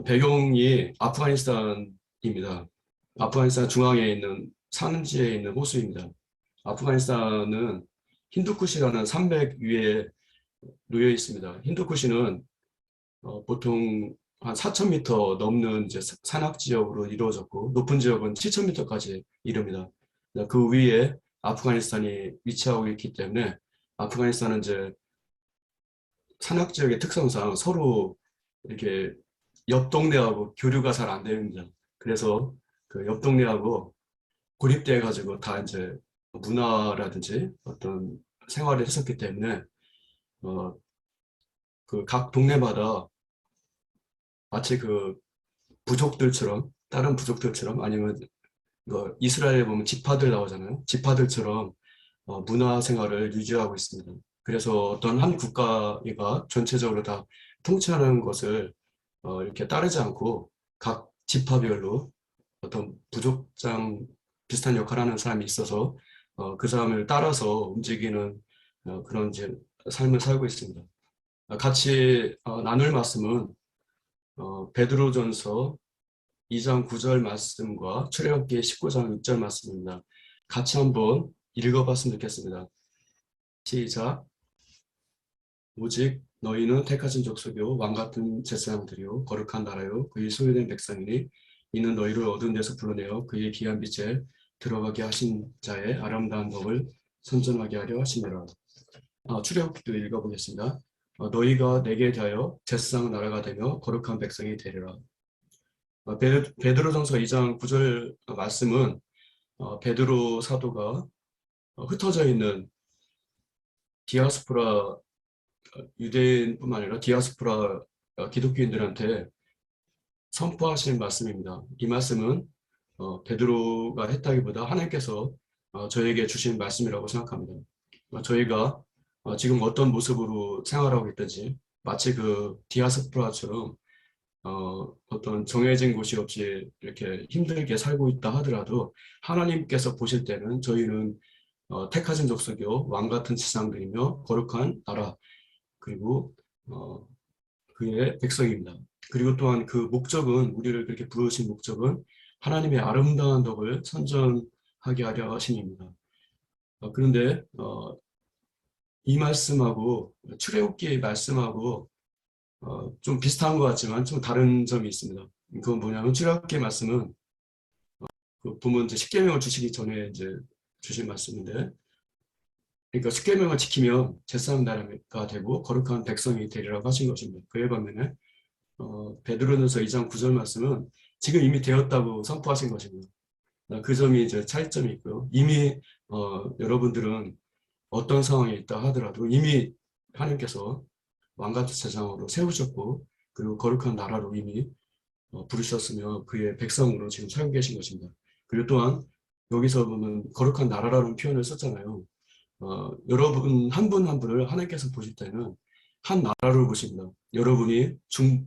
배경이 아프가니스탄입니다. 아프가니스탄 중앙에 있는 산지에 있는 호수입니다. 아프가니스탄은 힌두쿠시라는 산맥 위에 놓여 있습니다. 힌두쿠시는 보통 한 4,000m 넘는 이제 산악 지역으로 이루어졌고 높은 지역은 7,000m까지 이릅니다. 그 위에 아프가니스탄이 위치하고 있기 때문에 아프가니스탄은 이제 산악 지역의 특성상 서로 이렇게 옆 동네하고 교류가 잘 안 됩니다. 그래서 그 옆 동네하고 고립돼 가지고 다 이제 문화라든지 어떤 생활을 했었기 때문에 그 각 동네마다 마치 그 부족들처럼 다른 부족들처럼 아니면 이스라엘에 보면 지파들 나오잖아요. 지파들처럼 문화 생활을 유지하고 있습니다. 그래서 어떤 한 국가가 전체적으로 다 통치하는 것을 이렇게 따르지 않고 각 지파별로 어떤 부족장 비슷한 역할을 하는 사람이 있어서 그 사람을 따라서 움직이는 그런 이제 삶을 살고 있습니다. 같이 나눌 말씀은 베드로전서 2장 9절 말씀과 출애굽기 19장 6절 말씀입니다. 같이 한번 읽어봤으면 좋겠습니다. 시작. 오직 너희는 택하신 족속이요 왕 같은 제사장들이요 거룩한 나라요 그의 소유된 백성이니 이는 너희를 어두운 데서 불러내어 그의 귀한 빛에 들어가게 하신 자의 아름다운 법을 선전하게 하려 하시니라. 출애굽기도 읽어보겠습니다. 너희가 내게 대하여 제사장 나라가 되며 거룩한 백성이 되리라. 베드로전서 2장 9절 말씀은 베드로 사도가 흩어져 있는 디아스포라 유대인뿐만 아니라 디아스포라 기독교인들한테 선포하신 말씀입니다. 이 말씀은 베드로가 했다기보다 하나님께서 저에게 주신 말씀이라고 생각합니다. 저희가 지금 어떤 모습으로 생활하고 있든지 마치 그 디아스포라처럼 어떤 정해진 곳이 없이 이렇게 힘들게 살고 있다 하더라도 하나님께서 보실 때는 저희는 택하신 족속이요 왕 같은 지상들이며 거룩한 나라 그리고 그의 백성입니다. 그리고 또한 그 목적은 우리를 그렇게 부르신 목적은 하나님의 아름다운 덕을 선전하게 하려 하심입니다. 그런데 이 말씀하고 출애굽기 말씀하고 좀 비슷한 것 같지만 좀 다른 점이 있습니다. 그건 뭐냐면 출애굽기 말씀은 보면 이제 십계명을 주시기 전에 이제 주신 말씀인데, 그러니까 십계명을 지키면 제사장 나라가 되고 거룩한 백성이 되리라고 하신 것입니다. 그에 반면에 베드로전서 2장 9절 말씀은 지금 이미 되었다고 선포하신 것입니다. 그 점이 이제 차이점이 있고요. 이미 여러분들은 어떤 상황에 있다 하더라도 이미 하나님께서 왕같은 세상으로 세우셨고 그리고 거룩한 나라로 이미 부르셨으며 그의 백성으로 지금 살고 계신 것입니다. 그리고 또한 여기서 보면 거룩한 나라라는 표현을 썼잖아요. 여러분 한 분 한 분을 하나님께서 보실 때는 한 나라로 보십니다. 여러분이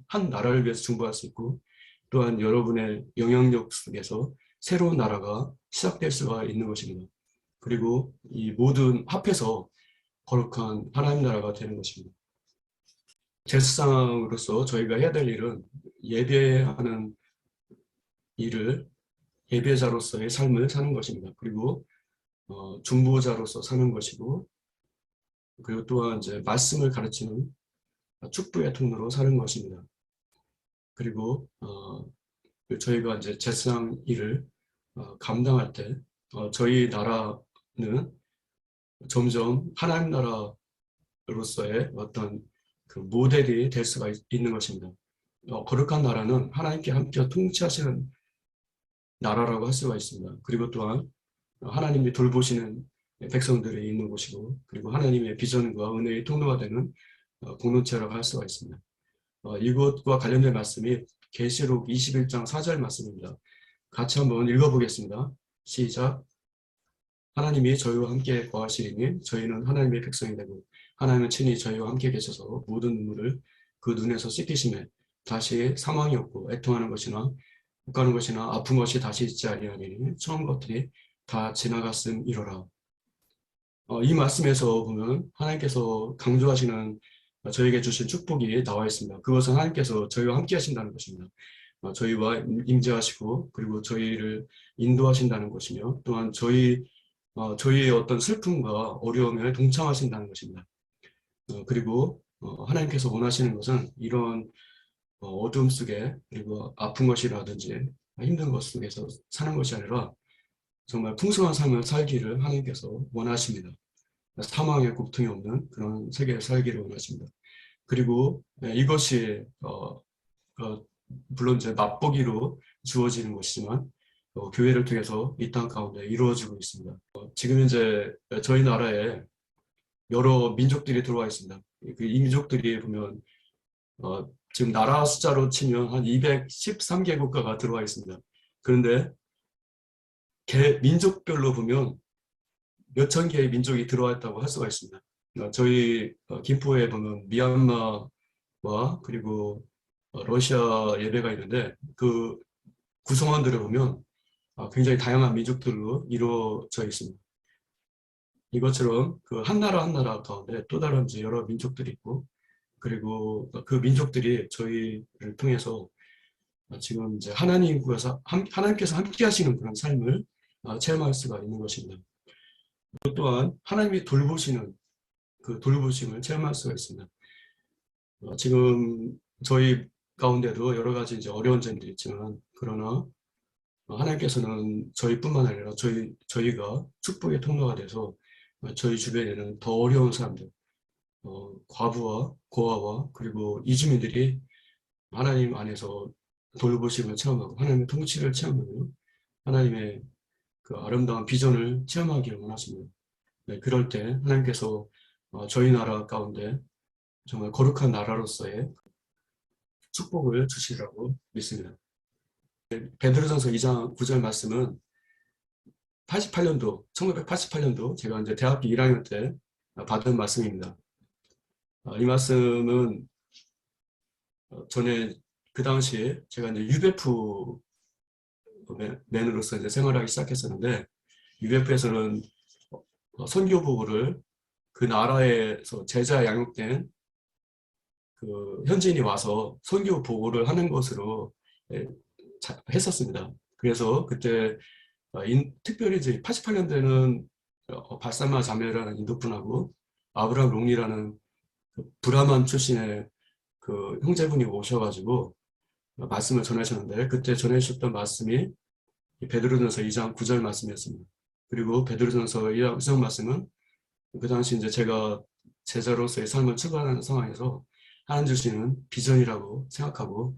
한 나라를 위해서 중보할 수 있고 또한 여러분의 영향력 속에서 새로운 나라가 시작될 수가 있는 것입니다. 그리고 이 모든 합해서 거룩한 하나님 나라가 되는 것입니다. 제사장으로서 저희가 해야 될 일은 예배하는 일을 예배자로서의 삶을 사는 것입니다. 그리고 중보자로서 사는 것이고 그리고 또한 이제 말씀을 가르치는 축부의 통로로 사는 것입니다. 그리고 저희가 이제 제사장 일을 감당할 때 저희 나라는 점점 하나님 나라로서의 어떤 그 모델이 될 수가 있는 것입니다. 거룩한 나라는 하나님께 함께 통치하시는 나라라고 할 수가 있습니다. 그리고 또한 하나님이 돌보시는 백성들이 있는 곳이고 그리고 하나님의 비전과 은혜의 통로가 되는 공동체라고 할 수가 있습니다. 이것과 관련된 말씀이 계시록 21장 4절 말씀입니다. 같이 한번 읽어보겠습니다. 시작. 하나님이 저희와 함께 거하시리니 저희는 하나님의 백성이 되고 하나님은 친히 저희와 함께 계셔서 모든 눈물을 그 눈에서 씻기심에 다시 사망이 없고 애통하는 것이나 욱하는 것이나 아픈 것이 다시 있지 아니하리니 처음 것들이 다 지나갔음이로라. 이 말씀에서 보면 하나님께서 강조하시는 저에게 주신 축복이 나와 있습니다. 그것은 하나님께서 저희와 함께 하신다는 것입니다. 저희와 임재하시고 그리고 저희를 인도하신다는 것이며 또한 저희의 어떤 슬픔과 어려움에 동참하신다는 것입니다. 그리고 하나님께서 원하시는 것은 이런 어둠 속에 그리고 아픈 것이라든지 힘든 것 속에서 사는 것이 아니라 정말 풍성한 삶을 살기를 하나님께서 원하십니다. 사망의 고통이 없는 그런 세계에 살기를 원하십니다. 그리고 이것이 물론 이제 맛보기로 주어지는 것이지만 교회를 통해서 이 땅 가운데 이루어지고 있습니다. 지금 이제 저희 나라에 여러 민족들이 들어와 있습니다. 이 민족들이 보면 지금 나라 숫자로 치면 한 213개 국가가 들어와 있습니다. 그런데 민족별로 보면 몇천 개의 민족이 들어와 있다고 할 수가 있습니다. 저희 김포에 보면 미얀마와 그리고 러시아 예배가 있는데 그 구성원들을 보면 굉장히 다양한 민족들로 이루어져 있습니다. 이것처럼 그 한 나라 한 나라 가운데 또 다른 이제 여러 민족들이 있고 그리고 그 민족들이 저희를 통해서 지금 이제 하나님께서 함께 하시는 그런 삶을 체험할 수가 있는 것입니다. 또한 하나님이 돌보시는 그 돌보심을 체험할 수가 있습니다. 지금 저희 가운데도 여러 가지 이제 어려운 점들이 있지만 그러나 하나님께서는 저희뿐만 아니라 저희가 축복의 통로가 돼서 저희 주변에는 더 어려운 사람들, 과부와 고아와 그리고 이주민들이 하나님 안에서 돌보심을 체험하고 하나님의 통치를 체험하고 하나님의 그 아름다운 비전을 체험하기를 원하십니다. 네, 그럴 때 하나님께서 저희 나라 가운데 정말 거룩한 나라로서의 축복을 주시라고 믿습니다. 베드로전서 2장 9절 말씀은 1988년도 제가 이제 대학교 1학년 때 받은 말씀입니다. 이 말씀은 전에 그 당시에 제가 이제 UBF 맨으로서 이제 생활하기 시작했었는데 UBF에서는 선교 보고를 그 나라에서 제자 양육된 그 현지인이 와서 선교 보고를 하는 것으로 했었습니다. 그래서 그때 특별히 이제 88년대는 발사마 자매라는 인도분하고 아브라함 롱리라는 그 브라만 출신의 그 형제분이 오셔가지고 말씀을 전하셨는데 그때 전해주셨던 말씀이 베드로전서 2장 9절 말씀이었습니다. 그리고 베드로전서 2장 9절 말씀은 그 당시 이제 제가 제자로서의 삶을 출발하는 상황에서 하나님 주시는 비전이라고 생각하고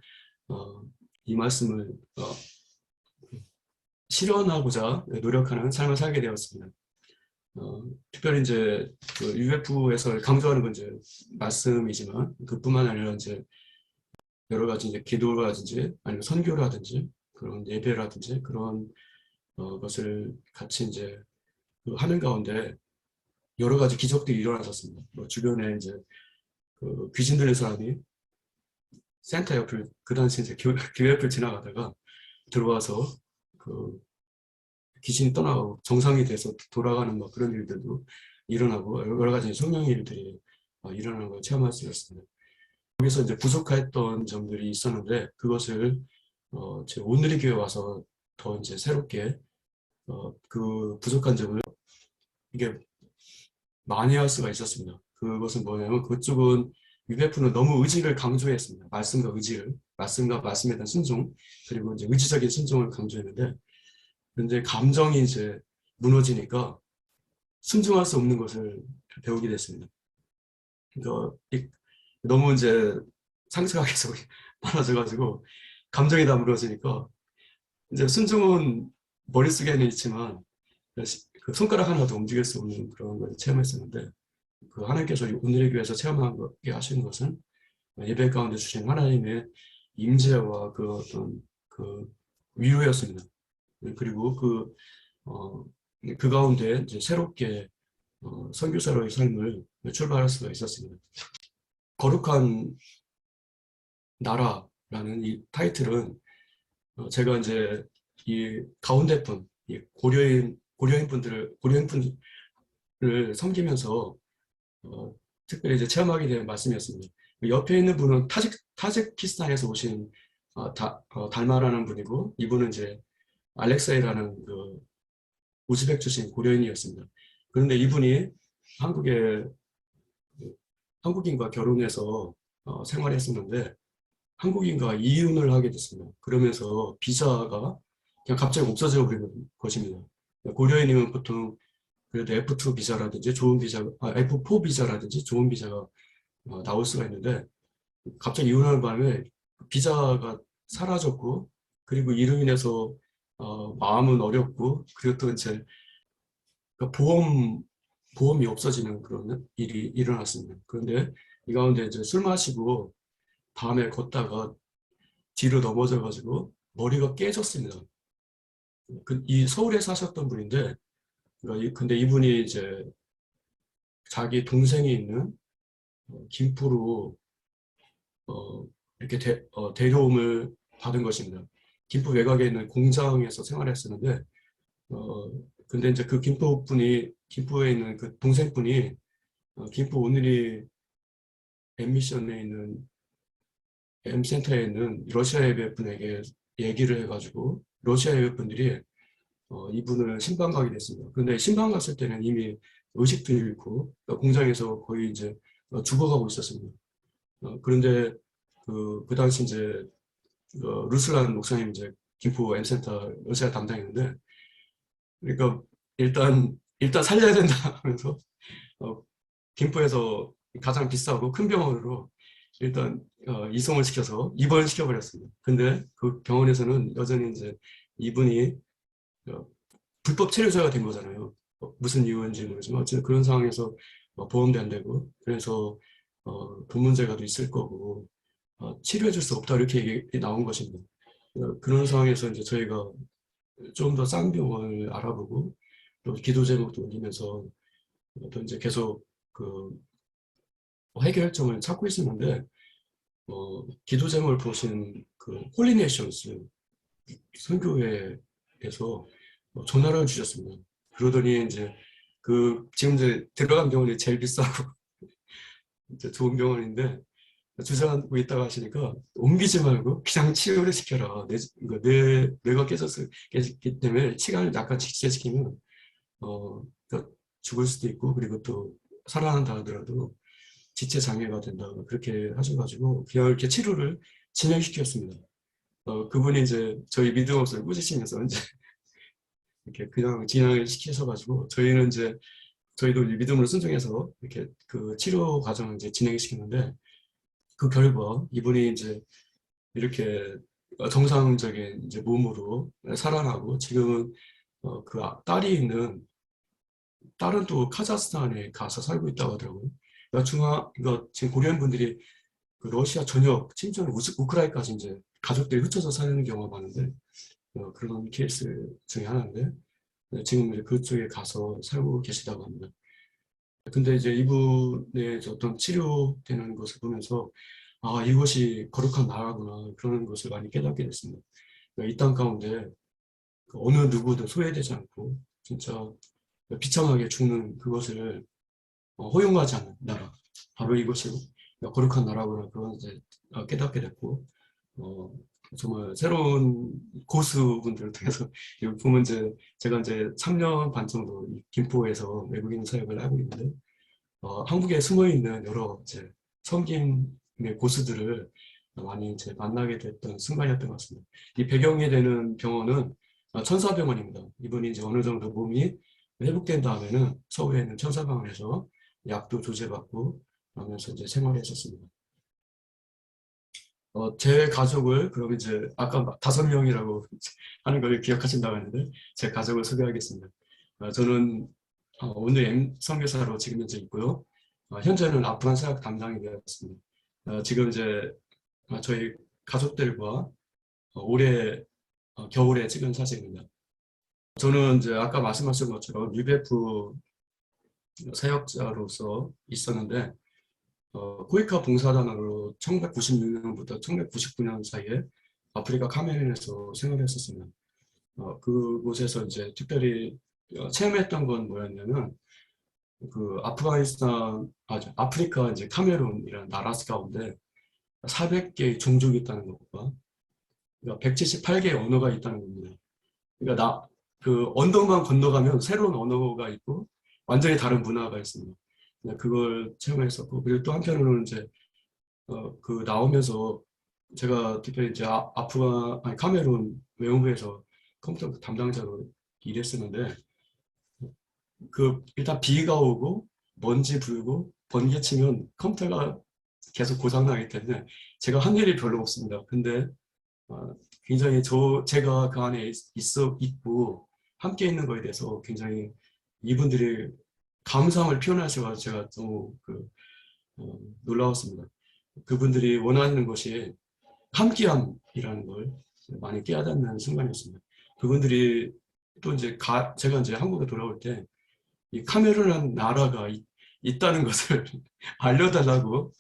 이 말씀을 실현하고자 노력하는 삶을 살게 되었습니다. 특별히 이제 그 UF에서 강조하는 건 이제 말씀이지만 그뿐만 아니라 이제 여러 가지 이제 기도라든지 아니면 선교라든지 그런 예배라든지 그런 것을 같이 이제 하는 가운데 여러 가지 기적들이 일어났었습니다. 뭐 주변에 이제 그 귀신 들린 사람이 센터 옆을 그 당시 이제 교회 옆을 지나가다가 들어와서 그 귀신이 떠나가고 정상이 돼서 돌아가는 뭐 그런 일들도 일어나고 여러 가지 성령의 일들이 일어나는 걸 체험할 수 있었습니다. 거기서 이제 부족했던 점들이 있었는데 그것을 제 오늘의 교회 와서 더 이제 새롭게 그 부족한 점을 이게 많이 할 수가 있었습니다. 그것은 뭐냐면 그쪽은 UF는 너무 의지를 강조했습니다. 말씀과 말씀에 대한 순종 그리고 이제 의지적인 순종을 강조했는데 근데 감정이 이제 무너지니까 순종할 수 없는 것을 배우게 됐습니다. 그러니까 너무 이제 상처가 계속 많아져가지고 감정이 다 무너지니까 이제 순종은 머릿속에는 있지만 그 손가락 하나도 움직일 수 없는 그런 걸 체험했었는데 그 하나님께서 오늘의 교회에서 체험하게 하시는 것은 예배 가운데 주신 하나님의 임재와 그 어떤 그 위로였습니다. 그리고 그 가운데 이제 새롭게 선교사로의 삶을 출발할 수가 있었습니다. 거룩한 나라라는 이 타이틀은 제가 이제 이 가운데 분, 이 고려인 분들을 섬기면서 특별히 이제 체험하게 된 말씀이었습니다. 그 옆에 있는 분은 타지키스탄에서 오신 달마라는 분이고, 이분은 이제 알렉세이라는 그 우즈벡 출신 고려인이었습니다. 그런데 이분이 한국에 한국인과 결혼해서 생활했었는데 한국인과 이혼을 하게 됐습니다. 그러면서 비자가 그냥 갑자기 없어져 버리는 것입니다. 고려인이면 보통 그래도 F2 비자라든지 좋은 비자, F4 비자라든지 좋은 비자가 나올 수가 있는데 갑자기 이혼하는 바람에 비자가 사라졌고 그리고 이로 인해서 마음은 어렵고 그리고 또 이제 그 보험이 없어지는 그런 일이 일어났습니다. 그런데 이 가운데 이제 술 마시고 밤에 걷다가 뒤로 넘어져 가지고 머리가 깨졌습니다. 이 서울에 사셨던 분인데 근데 이분이 이제 자기 동생이 있는 김포로 이렇게 데려옴을 받은 것입니다. 김포 외곽에 있는 공장에서 생활했었는데 근데 이제 그 김포에 있는 그 동생분이 김포 오늘이 엠미션에 있는 M센터에 있는 러시아 예배분에게 얘기를 해가지고 러시아 예배분들이 이분을 신방 가게 됐습니다. 그런데 신방 갔을 때는 이미 의식도 잃고 공장에서 거의 이제 죽어가고 있었습니다. 그런데 그 당시 이제 루슬란 목사님 이제 김포 M센터 러시아 담당했는데 그러니까 일단 살려야 된다 하면서 어, 김포에서 가장 비싸고 큰 병원으로 일단 이송을 시켜서 입원을 시켜버렸습니다. 근데 그 병원에서는 여전히 이제 이분이 어, 불법 체류자가 된 거잖아요. 무슨 이유인지 모르지만 어쨌든 그런 상황에서 보험도 안 되고 그래서 돈 문제가 또 있을 거고 치료해 줄 수 없다 이렇게 얘기 나온 것입니다. 그런 상황에서 이제 저희가 좀 더 싼 병원을 알아보고 또 기도 제목도 올리면서 또 이제 계속 그 해결점을 찾고 있었는데 기도 제목을 보신 그 홀리네이션스 선교회에서 전화를 주셨습니다. 그러더니 이제 지금 이제 들어간 병원이 제일 비싸고 이제 좋은 병원인데 주저하고 있다고 하시니까 옮기지 말고 그냥 치료를 시켜라. 뇌가 깨졌기 때문에 시간을 약간 지체시키면 그러니까 죽을 수도 있고 그리고 또 살아난다 하더라도 지체 장애가 된다. 그렇게 하셔가지고 그냥 이렇게 치료를 진행시켰습니다. 그분이 이제 저희 믿음 없어를 꾸짖으면서 이제 이렇게 그냥 진행을 시키셔가지고 저희는 이제 저희도 믿음으로 순종해서 이렇게 그 치료 과정을 이제 진행시켰는데 그 결과 이분이 이제 이렇게 정상적인 이제 몸으로 살아나고 지금은 딸이 있는 딸은 또 카자흐스탄에 가서 살고 있다고 하더라고요. 그러니까 지금 고려인 분들이 그 러시아 전역, 심지어는 우크라이나까지 이제 가족들이 흩어져 사는 경우가 많은데 그런 케이스 중에 하나인데 지금 이제 그쪽에 가서 살고 계시다고 합니다. 근데 이제 이분의 어떤 치료되는 것을 보면서 이것이 거룩한 나라구나 그런 것을 많이 깨닫게 됐습니다. 그러니까 이 땅 가운데 그 어느 누구도 소외되지 않고 진짜 비참하게 죽는 그것을 허용하지 않는 나라 바로 이것이 거룩한 나라구나 그런 이제 깨닫게 됐고 어, 정말 새로운 고수분들을 통해서 보면 이제 제가 이제 3년 반 정도 김포에서 외국인 사역을 하고 있는데 한국에 숨어 있는 여러 이제 섬김의 고수들을 많이 이제 만나게 됐던 순간이었던 것 같습니다. 이 배경이 되는 병원은 천사병원입니다. 이분이 이제 어느 정도 몸이 회복된 다음에는 서울에 있는 천사병원에서 약도 조제받고 하면서 이제 생활했었습니다. 제 가족을 그럼 이제 아까 5명이라고 하는 걸 기억하신다고 했는데 제 가족을 소개하겠습니다. 저는 오늘 선교사로 지금 현재 있고요. 현재는 아프간 사역 담당이 되었습니다. 지금 이제 저희 가족들과 올해 겨울에 찍은 사진입니다. 저는 이제 아까 말씀하신 것처럼 UBF 사역자로서 있었는데 코이카 봉사단으로 1996년부터 1999년 사이에 아프리카 카메룬에서 생활했었습니다. 그곳에서 이제 특별히 체험했던 건 뭐였냐면 그 아프가니스탄, 아프리카 이제 카메룬이라는 나라 가운데 400개의 종족이 있다는 것과 그러니까 178개의 언어가 있다는 겁니다. 그러니까 그 언덕만 건너가면 새로운 언어가 있고 완전히 다른 문화가 있습니다. 그걸 체험했었고, 그리고 또 한편으로는 이제 그 나오면서 제가 특별히 이제 카메룬 외무부에서 컴퓨터 담당자로 일했었는데, 그 일단 비가 오고 먼지 불고 번개 치면 컴퓨터가 계속 고장나기 때문에 제가 한 일이 별로 없습니다. 근데 굉장히 제가 그 안에 있고 함께 있는 거에 대해서 굉장히 이분들이 감사함을 표현하셔서 제가 너무 놀라웠습니다. 그분들이 원하는 것이 함께함이라는 걸 많이 깨닫는 순간이었습니다. 그분들이 또 이제 제가 이제 한국에 돌아올 때 이 카메룬이라는 나라가 있다는 것을 알려달라고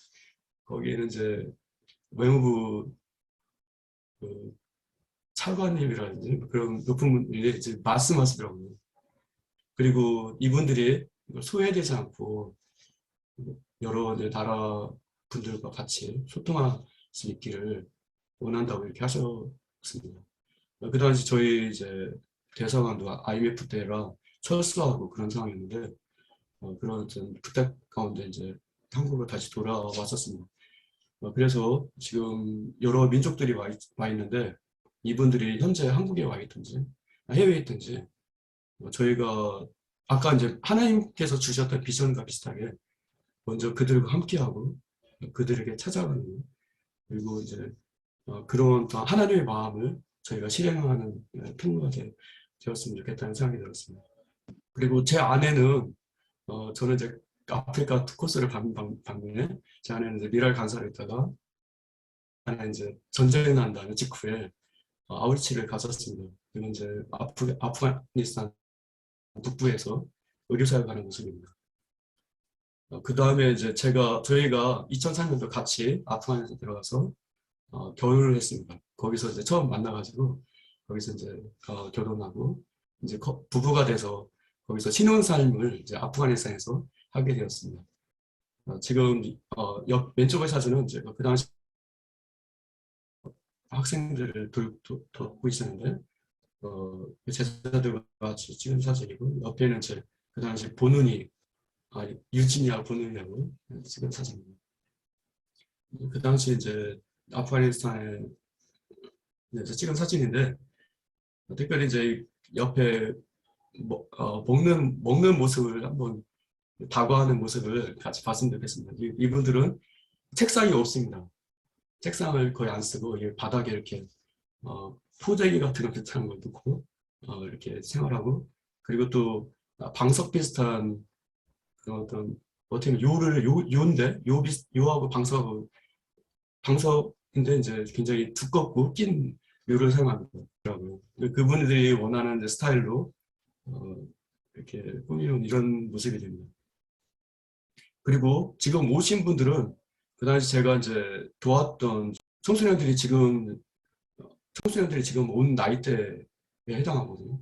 거기에는 이제 외무부 그 차관님이라든지 그런 높은 분들이 이제 말씀하시더라고요. 그리고 이분들이 소외되지 않고 여러 이제 나라 분들과 같이 소통할 수 있기를 원한다고 이렇게 하셨습니다. 그 당시 저희 이제 대사관도 IMF 때라 철수하고 그런 상황이었는데 그런 부탁 가운데 이제 한국으로 다시 돌아왔었습니다. 그래서 지금 여러 민족들이 와 있는데 이분들이 현재 한국에 와 있든지 해외에 있든지 저희가 아까 이제 하나님께서 주셨던 비전과 비슷하게 먼저 그들과 함께하고 그들에게 찾아가는, 그리고 이제 그런 또 하나님의 마음을 저희가 실행하는 통로가 되었으면 좋겠다는 생각이 들었습니다. 그리고 제 아내는 저는 이제 아프리카 두 코스를 방문해 제 아내는 이제 미랄 간사를 있다가 아내 이제 전쟁이 난 다음에 직후에 아우리치를 갔었습니다. 그리고 이제 아프가니스탄 북부에서 의료사를 가는 모습입니다. 그 다음에 이제 저희가 2003년도 같이 아프간에서 들어가서 결혼을 했습니다. 거기서 이제 처음 만나가지고 거기서 이제 결혼하고 이제 부부가 돼서 거기서 신혼삶을 이제 아프가니스탄에서 하게 되었습니다. 지금 왼쪽의 사진은 제가 그 당시 학생들을 돕고 있었는데 제자들과 같이 찍은 사진이고, 옆에는 그 당시 유진이하고 보는이하고 찍은 사진입니다. 그 당시 이제 아프가니스탄에서 찍은 사진인데, 특별히 이제 옆에 먹는 모습을 한번 다가가는 모습을 같이 봤으면 좋겠습니다. 이분들은 책상이 없습니다. 책상을 거의 안 쓰고 바닥에 이렇게 포대기 같은 거 비슷한 걸 놓고 이렇게 생활하고, 그리고 또 방석 비슷한 그런 어떻게 보면 요하고 방석인데 이제 굉장히 두껍고 낀 묘를 사용합니다. 그분들이 원하는 이제 스타일로 이렇게 꾸미는 이런 모습이 됩니다. 그리고 지금 오신 분들은 그 당시 제가 이제 도왔던 청소년들이 지금 온 나이대에 해당하거든요.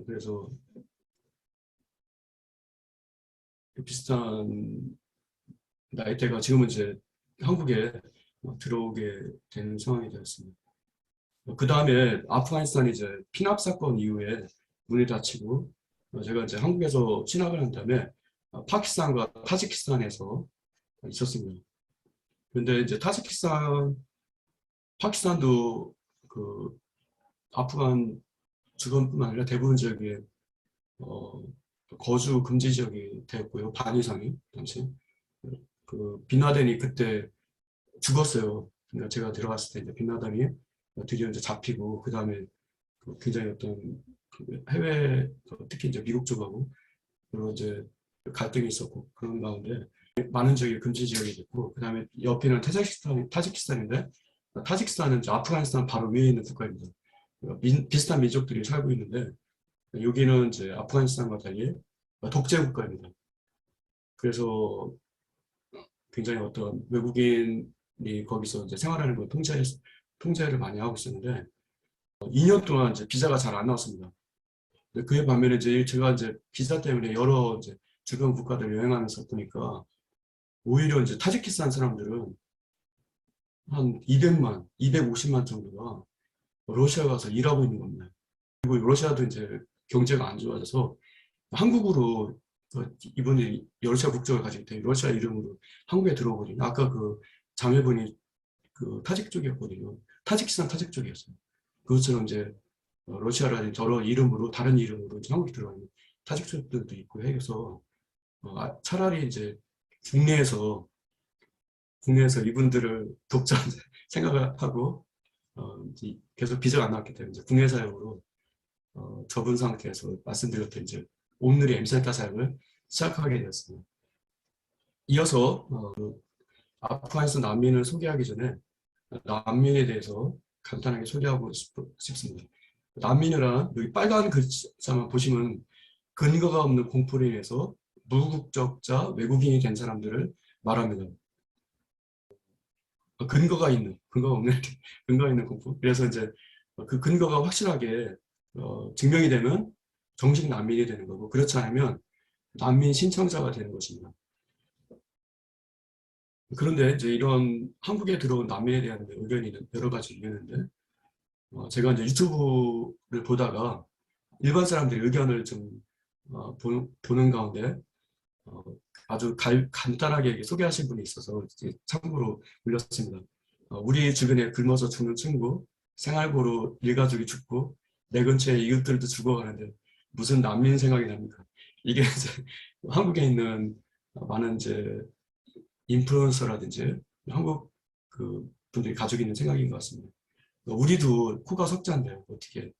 그래서 비슷한 나이대가 지금은 이제 한국에 들어오게 되는 상황이 되었습니다. 그 다음에 아프가니스탄이 이제 피납 사건 이후에 문이 닫히고 제가 이제 한국에서 진학을 한 다음에 파키스탄과 타지키스탄에서 있었습니다. 그런데 이제 파키스탄도 그 아프간 주권뿐만 아니라 대부분 지역에 거주 금지 지역이 되었고요. 반 이상이 당시. 빈라덴이 그때 죽었어요. 그러니까 제가 들어갔을 때 이제 빈라덴이 드디어 이제 잡히고, 그 다음에 굉장히 해외, 특히 이제 미국 쪽하고 그런 이제 갈등이 있었고, 그런 가운데 많은 지역이 금지 지역이 됐고, 그 다음에 옆에는 타지키스탄인데, 타지키스탄은 이제 아프가니스탄 바로 위에 있는 국가입니다. 비슷한 민족들이 살고 있는데, 여기는 이제 아프가니스탄과 달리 독재 국가입니다. 그래서 굉장히 외국인이 거기서 이제 생활하는 걸 통제를 많이 하고 있었는데, 2년 동안 이제 비자가 잘 안 나왔습니다. 그에 반면에 제가 이제 비자 때문에 여러 이제 주변 국가들 여행하면서 보니까 오히려 이제 타지키스탄 사람들은 한 200만, 250만 정도가 러시아 가서 일하고 있는 겁니다. 그리고 러시아도 이제 경제가 안 좋아져서 한국으로 이분이 러시아 국적을 가지고 있대 러시아 이름으로 한국에 들어오거든요. 아까 그 자매분이 그 타직 쪽이었거든요. 타직스탄 타직 쪽이었어요. 그것처럼 이제 러시아라는 여러 이름으로 다른 이름으로 이제 한국에 들어와 있는 타직 쪽들도 있고 해서 차라리 이제 국내에서 이분들을 돕자 생각을 하고 이제 계속 비자가 안 나왔기 때문에 이제 국내 사역으로 접은 상태에서 말씀드렸던 이제 오늘의 엠센터 사역을 시작하게 되었습니다. 이어서 아프간에서 난민을 소개하기 전에 난민에 대해서 간단하게 소개하고 싶습니다. 난민이란 여기 빨간 글자만 보시면 근거가 없는 공포로 인해서 무국적자 외국인이 된 사람들을 말합니다. 근거가 없는 근거가 있는 공포. 그래서 이제 그 근거가 확실하게 증명이 되면 정식 난민이 되는 거고 그렇지 않으면 난민 신청자가 되는 것입니다. 그런데 이제 이런 한국에 들어온 난민에 대한 의견이 여러 가지 있는데 제가 이제 유튜브를 보다가 일반 사람들의 의견을 좀 보는 가운데 아주 간단하게 소개하신 분이 있어서 참고로 올렸습니다. 우리 주변에 굶어서 죽는 친구, 생활고로 일가족이 죽고 내 근처에 이웃들도 죽어가는데 무슨 난민 생각이 납니까? 이게 이제 한국에 있는 많은 이제 인플루언서라든지 한국 그 분들이 가지고 있는 생각인 것 같습니다. 우리도 코가 석자인데 어떻게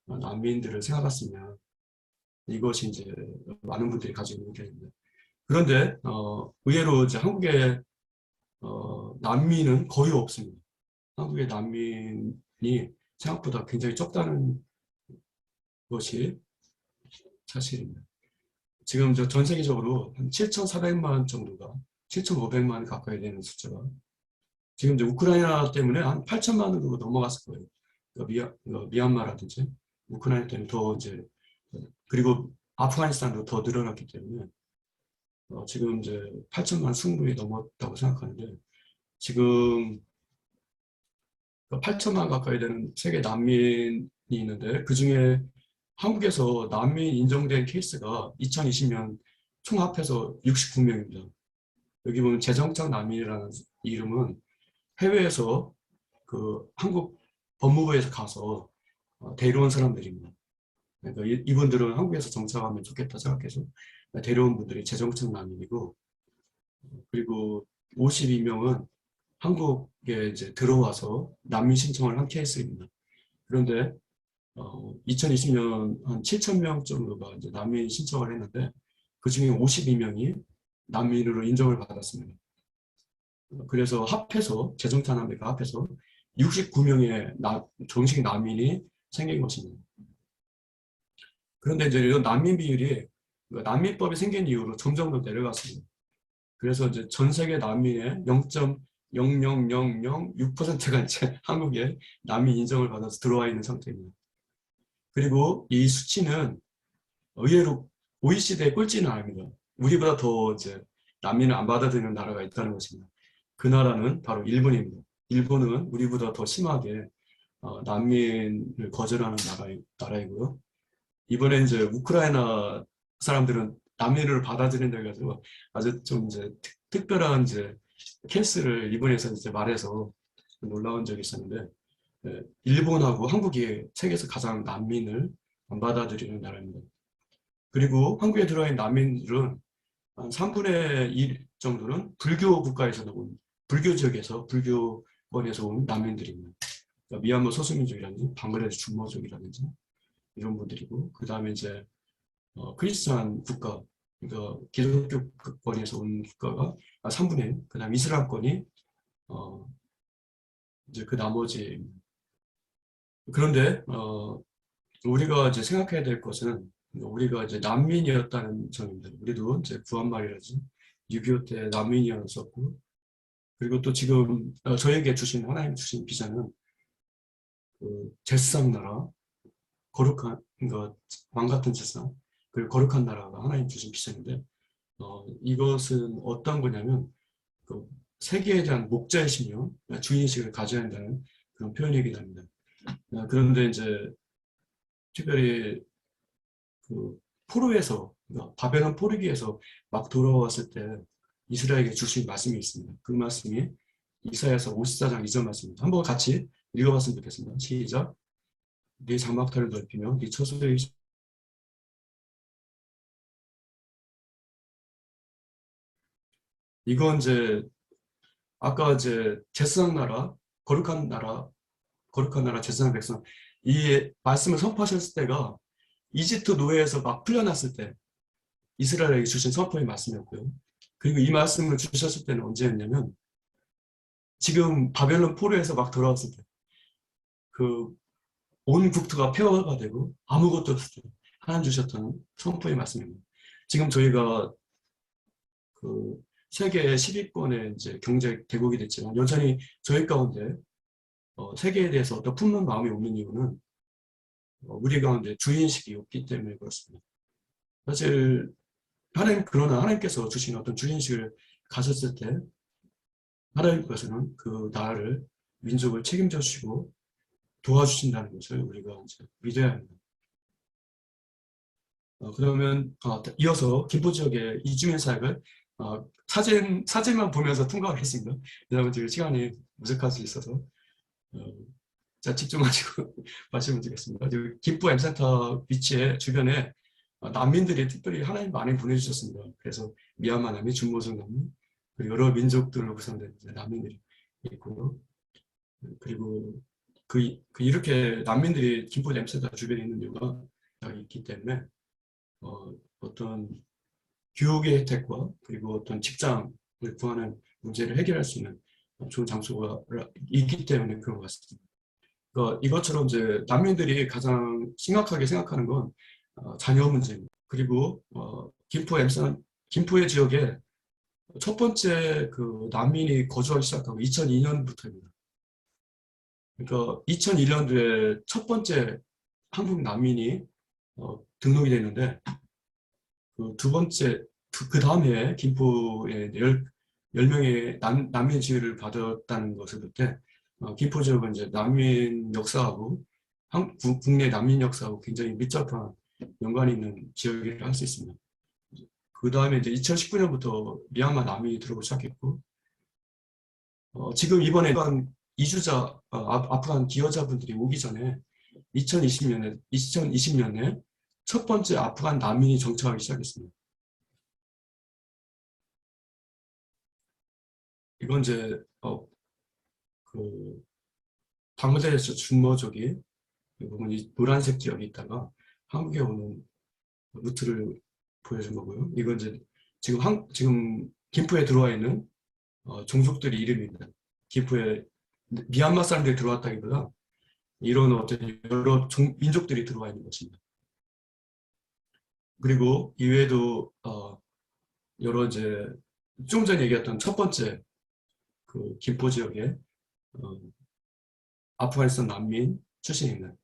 난민들을 생각했으면 이것이 이제 많은 분들이 가지고 있는 의견입니다. 그런데 의외로 이제 한국에 난민은 거의 없습니다. 한국의 난민이 생각보다 굉장히 적다는 것이 사실입니다. 지금 전 세계적으로 한 7,400만 정도가 7,500만 가까이 되는 숫자가 지금 이제 우크라이나 때문에 한 8천만으로 넘어갔을 거예요. 그러니까 미얀마라든지 우크라이나 때문에 더 이제 그리고 아프가니스탄도 더 늘어났기 때문에 지금 이제 8천만 승부에 넘었다고 생각하는데 지금 8천만 가까이 되는 세계 난민이 있는데 그중에 한국에서 난민 인정된 케이스가 2020년 총 합해서 69명입니다. 여기 보면 재정착 난민이라는 이름은 해외에서 그 한국 법무부에서 가서 데려온 사람들입니다. 그러니까 이분들은 한국에서 정착하면 좋겠다 생각해서 데려온 분들이 재정착 난민이고 그리고 52명은 한국에 이제 들어와서 난민 신청을 한 케이스입니다. 그런데 2020년 한 7천 명 정도가 이제 난민 신청을 했는데 그 중에 52명이 난민으로 인정을 받았습니다. 그래서 합해서 재정착 난민과 합해서 69명의 정식 난민이 생긴 것입니다. 그런데 이제 이런 난민 비율이 난민법이 생긴 이후로 점점 더 내려갔습니다. 그래서 이제 전 세계 난민의 0.00006%가 이제 한국에 난민 인정을 받아서 들어와 있는 상태입니다. 그리고 이 수치는 의외로 OECD의 꼴찌는 아닙니다. 우리보다 더 이제 난민을 안 받아들이는 나라가 있다는 것입니다. 그 나라는 바로 일본입니다. 일본은 우리보다 더 심하게 난민을 거절하는 나라이고요. 이번에 이제 우크라이나 사람들은 난민을 받아들인다 해가지고 아주 좀 이제 특별한 이제 케이스를 일본에서 이제 말해서 놀라운 적이 있었는데 일본하고 한국이 세계에서 가장 난민을 안 받아들이는 나라입니다. 그리고 한국에 들어와 있는 난민들은 한 3분의 1 정도는 불교 국가에서 온 불교 지역에서 불교권에서 온 난민들입니다. 그러니까 미얀마 소수민족이라든지 방글라데시 준머족이라든지 이런 분들이고 그 다음에 이제 크리스찬 국가 그러니까 기독교권에서 온 국가가 3분의 1, 그 다음 이슬람권이 이제 그 나머지 그런데 우리가 이제 생각해야 될 것은 우리가 이제 난민이었다는 점입니다. 우리도 이제 구한말이라든지 6.25 때 난민이었었고 그리고 또 지금 저에게 주신 하나님 주신 비전은 그 제사장 나라 거룩한 그러니까 왕 같은 세상 그리고 거룩한 나라가 하나님 주신 비전인데 이것은 어떤 거냐면 그 세계에 대한 목자의식이며 주인의식을 가져야 한다는 그런 표현이긴 합니다. 그런데 이제 특별히 그 포로에서 바벨론 포로기에서 막 돌아왔을 때 이스라엘에게 주신 말씀이 있습니다. 그 말씀이 이사야서 54장 2절 말씀입니다. 한번 같이 읽어봤으면 좋겠습니다. 시작. 네 장막터를 넓히며 네 처소의 이건 이제 아까 이제 제사장 나라 거룩한 나라 제사장 백성 이 말씀을 선포하셨을 때가 이집트 노예에서 막 풀려났을 때 이스라엘에게 주신 선포의 말씀이었고요. 그리고 이 말씀을 주셨을 때는 언제였냐면 지금 바벨론 포로에서 막 돌아왔을 때 그 온 국토가 폐허가 되고 아무것도 없을 때 하나님 주셨던 선포의 말씀입니다. 지금 저희가 그 세계 10위권의 이제 경제 대국이 됐지만 여전히 저희 가운데 세계에 대해서 어떤 품는 마음이 없는 이유는 우리 가운데 주인식이 없기 때문에 그렇습니다. 사실 그러나 하나님께서 주신 어떤 주인식을 가졌을 때 하나님께서는 그 나라를 민족을 책임져 주시고 도와주신다는 것을 우리가 이제 믿어야 합니다. 그러면 이어서 김포 지역의 이주민 사역을 사진만 보면서 통과하겠습니다. 왜냐하면 지금 시간이 무색할 수 있어서 자 집중하시고 말씀을 드리겠습니다. 김포 M센터 위치에 주변에 난민들이 특별히 하나님 많이 보내주셨습니다. 그래서 미얀마 난민, 준모성 난민, 그리고 여러 민족들로 구성된 난민들이 있고요. 그리고 이렇게 난민들이 김포 M센터 주변에 있는 이유가 있기 때문에 어떤 교육의 혜택과 그리고 어떤 직장을 구하는 문제를 해결할 수 있는 좋은 장소가 있기 때문에 그런 것 같습니다. 그러니까 이것처럼 이제 난민들이 가장 심각하게 생각하는 건 자녀 문제입니다. 그리고 김포의 지역에 첫 번째 그 난민이 거주하기 시작하고 2002년부터입니다. 그러니까 2001년도에 첫 번째 한국 난민이 등록이 됐는데 그 두 번째 그 다음 해에 김포에 10명의 난민 지위를 받았다는 것을 볼 때 김포 지역은 이제 난민 역사하고 국내 난민 역사하고 굉장히 밀접한 연관이 있는 지역이라고 할 수 있습니다. 그 다음에 이제 2019년부터 미얀마 난민이 들어오기 시작했고 지금 이번에 이주자 아프간 기여자분들이 오기 전에 2020년에 첫 번째 아프간 난민이 정착하기 시작했습니다. 이건 이제 그 방글라데시 준머족이 이 노란색 지역에 있다가 한국에 오는 루트를 보여준 거고요. 이건 이제 지금 김포에 들어와 있는 종족들의 이름입니다. 김포에 미얀마 사람들이 들어왔다기보다 이런 어떤 여러 민족들이 들어와 있는 것입니다. 그리고 이외에도 여러 이제 좀 전에 얘기했던 첫 번째 그 김포 지역에 아프가니스탄 난민 출신인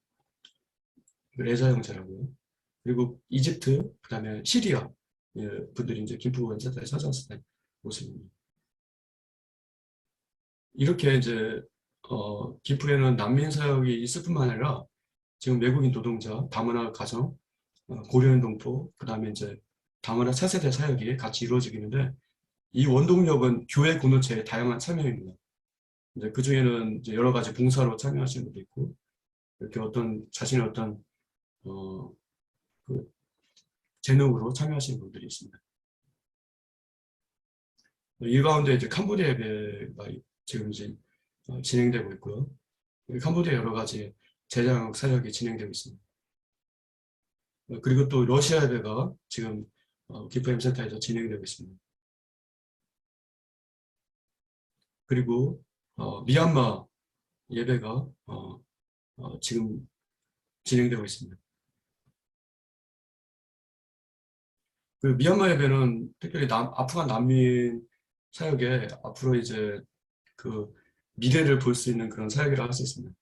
레자 형제라고요. 그리고 이집트, 그다음에 시리아 분들이 이제 김포 원센터에 찾아왔을 때 모습입니다. 이렇게 이제 김포에는 난민 사역이 있을 뿐만 아니라 지금 외국인 노동자, 다문화 가정, 고려인 동포, 그다음에 이제 다문화 차세대 사역이 같이 이루어지겠는데 이 원동력은 교회 공동체의 다양한 참여입니다. 이제 그 중에는 이제 여러 가지 봉사로 참여하시는 분도 있고 이렇게 자신의 어떤 그 재능으로 참여하시는 분들이 있습니다. 이 가운데 이제 캄보디아 예배가 지금 이제 진행되고 있고요. 캄보디아 여러 가지 제장 사역이 진행되고 있습니다. 그리고 또 러시아 예배가 지금 기프 M센터에서 진행되고 있습니다. 그리고 미얀마 예배가 지금 진행되고 있습니다. 그 미얀마 예배는 특별히 아프간 난민 사역에 앞으로 이제 그 미래를 볼 수 있는 그런 사역이라 할 수 있습니다.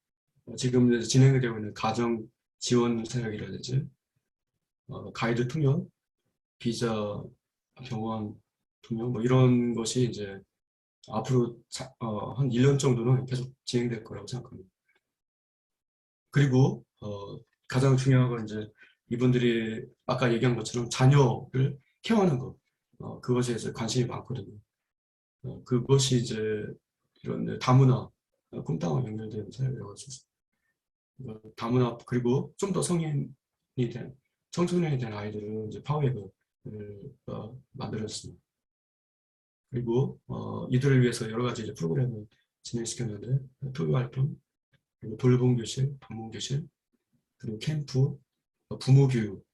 지금 진행되고 있는 가정 지원 사역이라든지 가이드 통역, 비자 병원 2명 뭐 이런 것이 이제 앞으로 한 1년 정도는 계속 진행될 거라고 생각합니다. 그리고 가장 중요한 건 이제 이분들이 아까 얘기한 것처럼 자녀를 케어하는 것, 그것에 이제 관심이 많거든요. 그것이 이제 이런 다문화, 꿈땅과 연결되는 사회여가지고 다문화 그리고 좀 더 성인이 된 청소년이 된 아이들은 이제 파워앱을 만들었습니다. 그리고 이들을 위해서 여러 가지 이제 프로그램을 진행시켰는데 토요 활동, 그리고 돌봄 교실, 방문 교실, 그리고 캠프, 부모 교육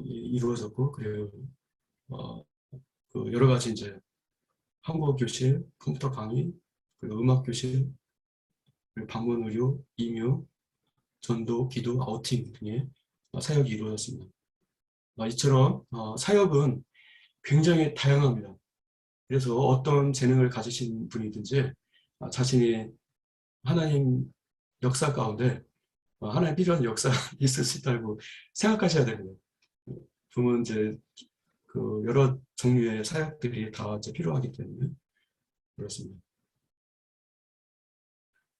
이루어졌고 그리고 그 여러 가지 이제 한국어 교실, 컴퓨터 강의, 그리고 음악 교실, 그리고 방문 의료, 임요, 전도, 기도, 아우팅 등의 사역이 이루어졌습니다. 이처럼 사역은 굉장히 다양합니다. 그래서 어떤 재능을 가지신 분이든지 자신이 하나님 역사 가운데 하나님 필요한 역사가 있을 수 있다고 생각하셔야 됩니다. 보면 이제 그 여러 종류의 사역들이 다 이제 필요하기 때문에 그렇습니다.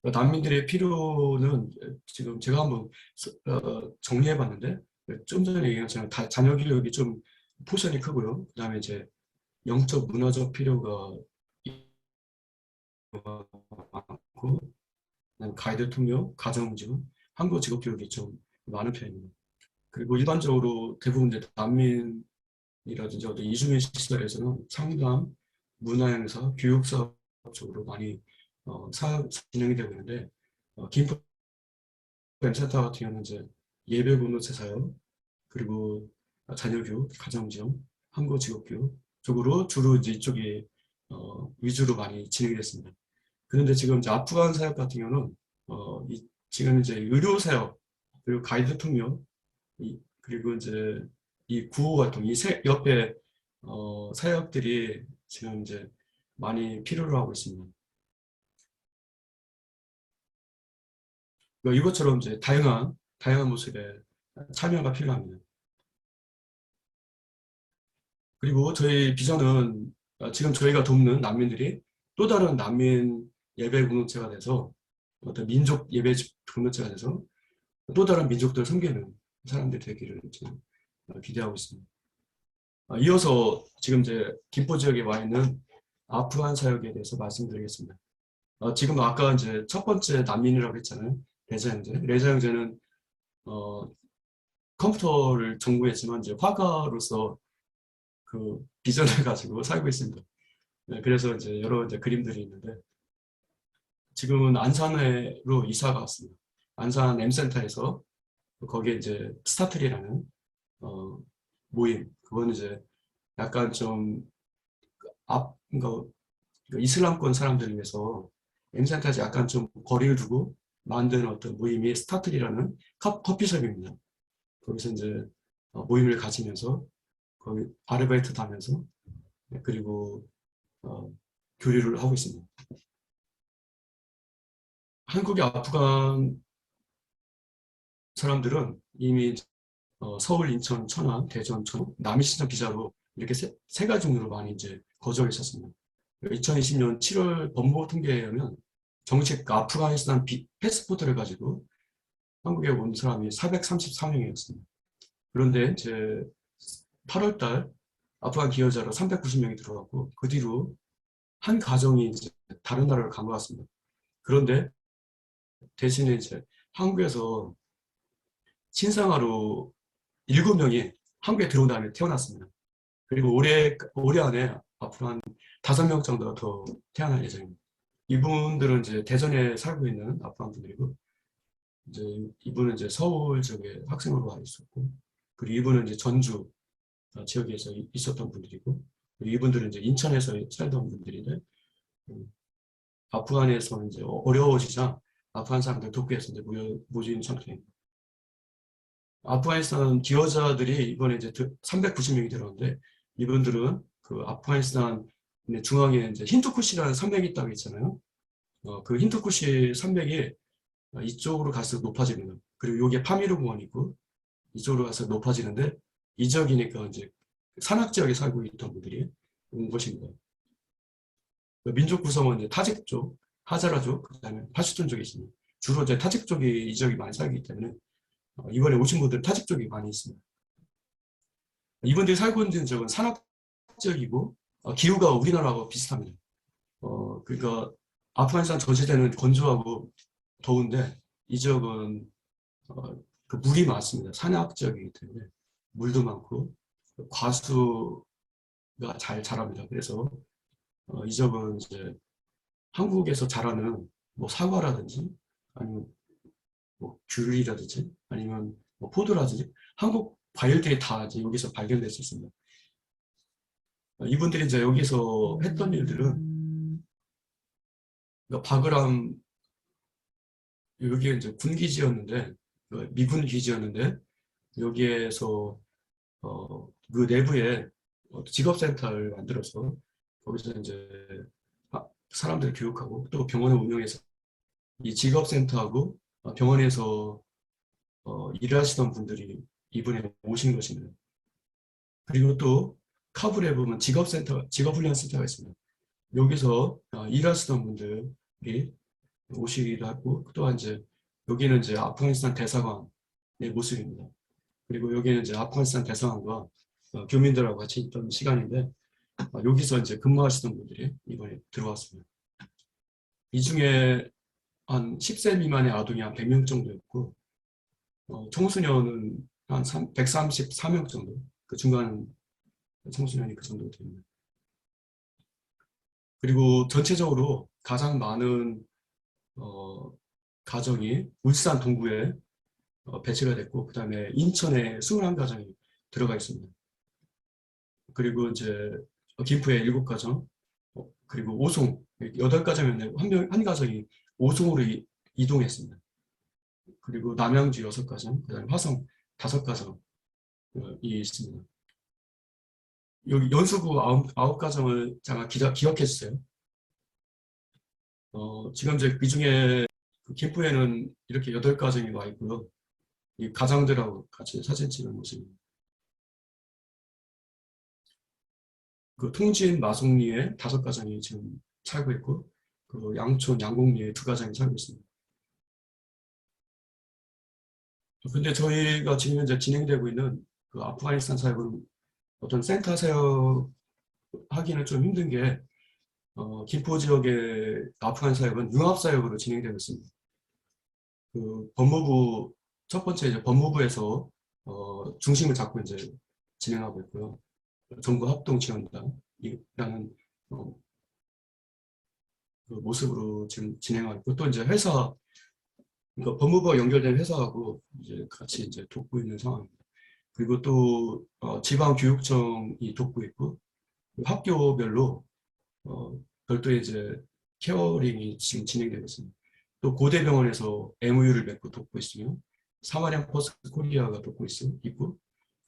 난민들의 필요는 지금 제가 한번 정리해 봤는데 좀 전에 얘기한 것처럼 자녀 교육이 좀 포션이 크고요. 그다음에 이제 영적 문화적 필요가 많고 가이드 통역, 가정 지원, 한국 직업 교육이 좀 많은 편입니다. 그리고 일반적으로 대부분 이제 난민이라든지 어떤 이주민 시설에서는 상담, 문화행사, 교육사업 쪽으로 많이 사업 진행이 되고 있는데 김포 센터 같은 경우는 이제 예배 공동체 사역 그리고 자녀교육, 가정지원, 한국 직업교육 쪽으로 주로 이제 이쪽이 위주로 많이 진행이 됐습니다. 그런데 지금 이제 아프간 사역 같은 경우는 지금 이제 의료 사역 그리고 가이드 통역 그리고 이제 이 구호 활동 옆에 사역들이 지금 이제 많이 필요로 하고 있습니다. 그러니까 이것처럼 이제 다양한 모습의 참여가 필요합니다. 그리고 저희 비전은 지금 저희가 돕는 난민들이 또 다른 난민 예배 공동체가 돼서 어떤 민족 예배 공동체가 돼서 또 다른 민족들 섬기는 사람들이 되기를 지금 기대하고 있습니다. 이어서 지금 이제 김포 지역에 와 있는 아프간 사역에 대해서 말씀드리겠습니다. 지금 아까 이제 첫 번째 난민이라고 했잖아요. 레자 형제. 레자 형제는 컴퓨터를 전공했지만 이제 화가로서 그 비전을 가지고 살고 있습니다. 네, 그래서 이제 여러 이제 그림들이 있는데 지금은 안산으로 이사가 왔습니다. 안산 M센터에서 거기에 이제 스타트리라는 모임 그거는 이제 약간 좀 그러니까 이슬람권 사람들을 위해서 M센터에서 약간 좀 거리를 두고 만든 어떤 모임이 스타트리라는 커피숍입니다. 거기서 이제 모임을 가지면서 거기 아르바이트도 하면서 그리고 교류를 하고 있습니다. 한국의 아프간 사람들은 이미 서울, 인천, 천안, 대전, 천안, 남이신청 비자로 이렇게 세 가지 종류로 많이 이제 거주하고 있었습니다. 2020년 7월 법무부 통계에 의하면 정식 아프가니스탄 패스포트를 가지고 한국에 온 사람이 434명이었습니다. 그런데 이제 8월 달 아프간 기여자로 390명이 들어왔고 그 뒤로 한 가정이 이제 다른 나라를 간 것 같습니다. 그런데 대신에 이제 한국에서 신생아로 7명이 한국에 들어온 다음에 태어났습니다. 그리고 올해 안에 앞으로 한 5명 정도가 더 태어날 예정입니다. 이분들은 이제 대전에 살고 있는 아프간 분들이고, 이제 이분은 이제 서울 지역에 학생으로 와 있었고, 그리고 이분은 이제 전주 지역에서 있었던 분들이고, 그리고 이분들은 이제 인천에서 살던 분들인데, 아프간에서 이제 어려워지자 아프간 사람들 돕기위해서 이제 모진 상태입니다. 아프가니스탄 기여자들이 이번에 이제 390명이 들어왔는데 이분들은 그 아프가니스탄 중앙에 이제 힌두쿠시라는 산맥이 있다고 했잖아요. 그 힌두쿠시 산맥이 이쪽으로 갈수록 높아집니다. 그리고 여기에 파미르 공원이 있고 이쪽으로 가서 높아지는데 이 지역이니까 이제 산악 지역에 살고 있던 분들이 온 것입니다. 민족 구성은 이제 타직 쪽, 하자라족, 그다음에 파슈툰 쪽이 있습니다. 주로 이제 타직 쪽이 이 지역이 많이 살기 때문에 이번에 오신 분들 타직 쪽이 많이 있습니다. 이분들이 살고 있는 지역은 산악 지역이고 기후가 우리나라하고 비슷합니다. 그러니까 아프가니스탄 전체는 건조하고 더운데 이 지역은 그 물이 많습니다. 산악 지역이기 때문에 물도 많고 과수가 잘 자랍니다. 그래서 이 지역은 이제 한국에서 자라는 뭐 사과라든지 아니면 뭐 귤이라든지 아니면 뭐 포도라든지 한국 과일들이 다 이제 여기서 발견될 수 있습니다. 이분들이 이제 여기서 했던 일들은 그러니까 바그람 여기에 이제 군기지였는데 미군 기지였는데 여기에서 그 내부에 직업센터를 만들어서 거기서 이제 사람들을 교육하고 또 병원을 운영해서 이 직업센터하고 병원에서 일하시던 분들이 이번에 오신 것입니다. 그리고 또 카불에 보면 직업센터, 직업훈련센터가 있습니다. 여기서 일하시던 분들이 오시기도 하고 또한 이제 여기는 이제 아프가니스탄 대사관의 모습입니다. 그리고 여기는 이제 아프가니스탄 대사관과 교민들하고 같이 있던 시간인데 여기서 이제 근무하시던 분들이 이번에 들어왔습니다. 이 중에 한 10세 미만의 아동이 한 100명 정도였고 청소년은 한 134명 정도, 그 중간 청소년이 그 정도 됩니다. 그리고 전체적으로 가장 많은 가정이 울산 동구에 배치가 됐고 그 다음에 인천에 21가정이 들어가 있습니다. 그리고 이제 김포에 7가정, 그리고 오송 8가정이었는데 한 가정이 오송으로 이동했습니다. 그리고 남양주 6가정, 그 다음에 화성 5가정이 있습니다. 여기 연수구 9가정을 잠깐 기억해 주세요. 지금 이제 그 중에 김포에는 이렇게 8가정이 와 있고요. 이 가장들하고 같이 사진 찍은 모습입니다. 그 통진 마송리에 5가정이 지금 살고 있고, 그 양촌 양곡리에 2가정이 살고 있습니다. 근데 저희가 지금 현재 진행되고 있는 그 아프가니스탄 사역은 어떤 센터 사역 하기는 좀 힘든 게 김포 지역의 아프간 사역은 융합 사역으로 진행되고 있습니다. 그 법무부 첫 번째 이제 법무부에서 중심을 잡고 이제 진행하고 있고요. 정부 합동 지원단이라는 그 모습으로 지금 진행하고 있고 또 이제 회사 그러니까 법무부와 연결된 회사하고 이제 같이 이제 돕고 있는 상황입니다. 그리고 또 지방교육청이 돕고 있고 학교별로 별도의 이제 케어링이 지금 진행되고 있습니다. 또 고대병원에서 MOU를 맺고 돕고 있으며 사마리안 퍼스트 코리아가 돕고 있고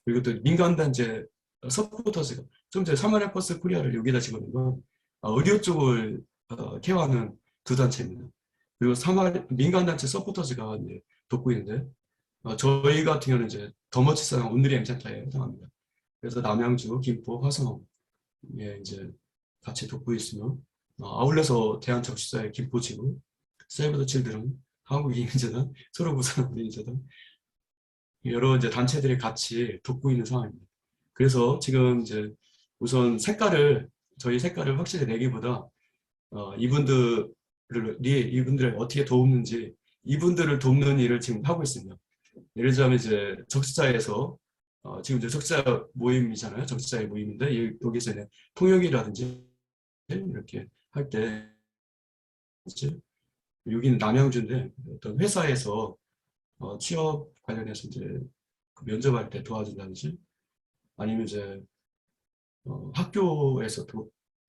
그리고 또 민간단체 서포터즈가 좀 전에 사마리안 퍼스트 코리아를 여기다 집어넣은 건 의료 쪽을 케어하는 두 단체입니다. 그리고 민간단체 서포터즈가 이제 돕고 있는데 저희 같은 경우는 이제 더머치사랑 온누리 M센터에 해당합니다. 그래서 남양주, 김포, 화성에 이제 같이 돕고 있으며 아울러서 대한적시사의 김포지구, 세이브 더 칠드런, 한국이민재단, 서로부산어린이재단 여러 이제 단체들이 같이 돕고 있는 상황입니다. 그래서 지금 이제 우선 저희 색깔을 확실히 내기보다 이분들을 어떻게 도우는지 이분들을 돕는 일을 지금 하고 있습니다. 예를 들자면 이제 적시자에서 지금 이제 적시자 모임이잖아요. 적시자의 모임인데 여기서 이제 통역이라든지 이렇게 할 때 여기는 남양주인데 어떤 회사에서 취업 관련해서 이제 그 면접할 때 도와준다든지 아니면 이제 학교에서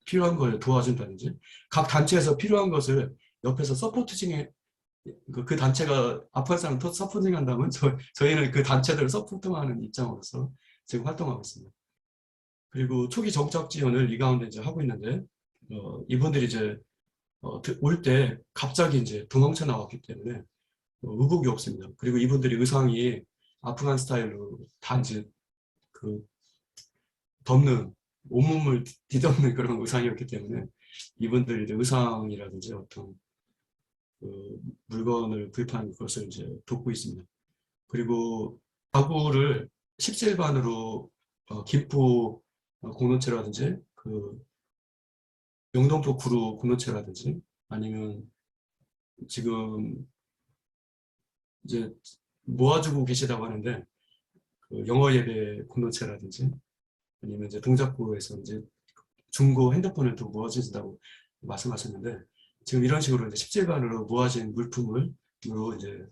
필요한 걸 도와준다든지 각 단체에서 필요한 것을 옆에서 서포트징에 그 단체가 아프가니스탄을 서포팅한다면 저희는 그 단체들을 서포팅하는 입장으로서 지금 활동하고 있습니다. 그리고 초기 정착 지원을 이 가운데 이제 하고 있는데 이분들이 이제 올 때 갑자기 이제 도망쳐 나왔기 때문에 의복이 없습니다. 그리고 이분들이 의상이 아프간 스타일로 다 이제 그 덮는, 온몸을 뒤덮는 그런 의상이었기 때문에 이분들이 이제 의상이라든지 어떤 그 물건을 구입하는 것을 이제 돕고 있습니다. 그리고 가구를 17반으로 김포 공동체라든지 그 영등포 구로 공동체라든지 아니면 지금 이제 모아주고 계시다고 하는데 그 영어 예배 공동체라든지 아니면 이제 동작구에서 이제 중고 핸드폰을 또 모아주신다고 말씀하셨는데 지금 이런 식으로 이제 17반으로 모아진 물품을 이제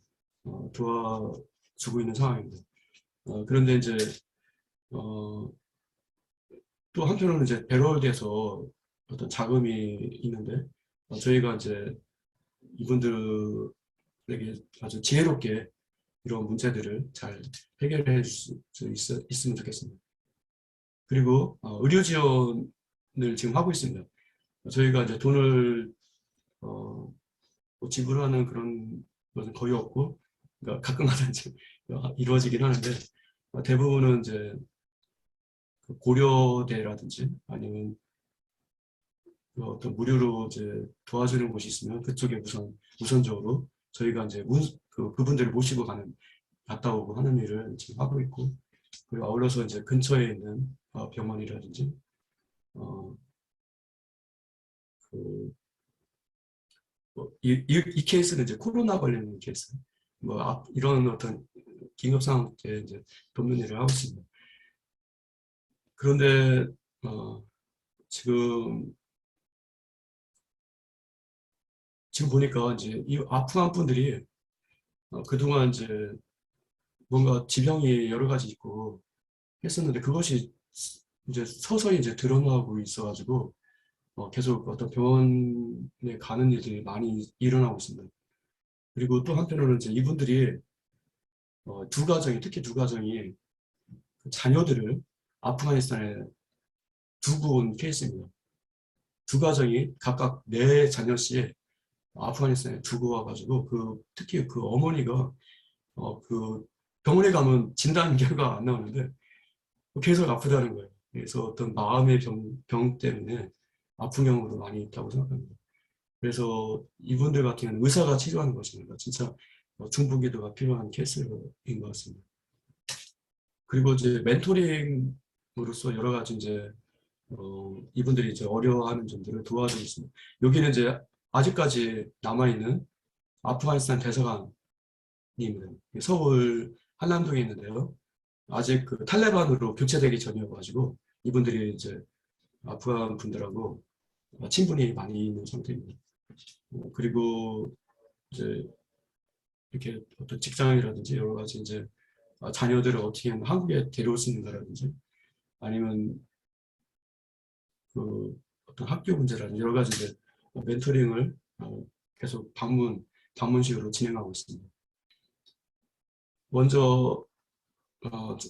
도와주고 있는 상황입니다. 그런데 이제 어, 또 한편으로는 이제 배럴에서 어떤 자금이 있는데 저희가 이제 이분들에게 아주 지혜롭게 이런 문제들을 잘 해결해 줄 수 있으면 좋겠습니다. 그리고 의료 지원을 지금 하고 있습니다. 저희가 이제 돈을 뭐 지불하는 그런 것은 거의 없고, 그러니까 가끔가다 이제 이루어지긴 하는데 대부분은 이제 그 고려대라든지 아니면 그 어떤 무료로 이제 도와주는 곳이 있으면 그쪽에 우선적으로 저희가 이제 그분들을 모시고 갔다 오고 하는 일을 지금 하고 있고, 그리고 아울러서 이제 근처에 있는 병원이라든지 어, 그, 이 케이스는 이제 코로나 걸리는 케이스, 이런 어떤 긴급 상황 때 이제 돕는 일을 하고 있습니다. 그런데 어, 지금 보니까 이제 이 아픈 분들이 그동안 이제 뭔가 지병이 여러 가지 있고 했었는데 그것이 이제 서서히 이제 드러나고 있어가지고 계속 어떤 병원에 가는 일들이 많이 일어나고 있습니다. 그리고 또 한편으로는 이제 이분들이 두 가정이 특히 두 가정이 그 자녀들을 아프가니스탄에 두고 온 케이스입니다. 두 가정이 각각 네 자녀씩 아프가니스탄에 두고 와가지고 특히 그 어머니가 그 병원에 가면 진단 결과가 안 나오는데 계속 아프다는 거예요. 그래서 어떤 마음의 병 때문에 아픈 경우도 많이 있다고 생각합니다. 그래서 이분들 같은 경우는 의사가 치료하는 것입니다. 진짜 중풍기도가 필요한 케이스인 것 같습니다. 그리고 이제 멘토링으로서 여러 가지 이제 이분들이 이제 어려워하는 점들을 도와주고 있습니다. 여기는 이제 아직까지 남아있는 아프가니스탄 대사관입니다. 서울 한남동에 있는데요. 아직 그 탈레반으로 교체되기 전이어가지고 이분들이 이제 아프간 분들하고 친분이 많이 있는 상태입니다. 그리고 이제 이렇게 어떤 직장이라든지 여러 가지 이제 자녀들을 어떻게 하면 한국에 데려올 수 있는가라든지 아니면 그 어떤 학교 문제라든지 여러 가지 이제 멘토링을 계속 방문식으로 진행하고 있습니다. 먼저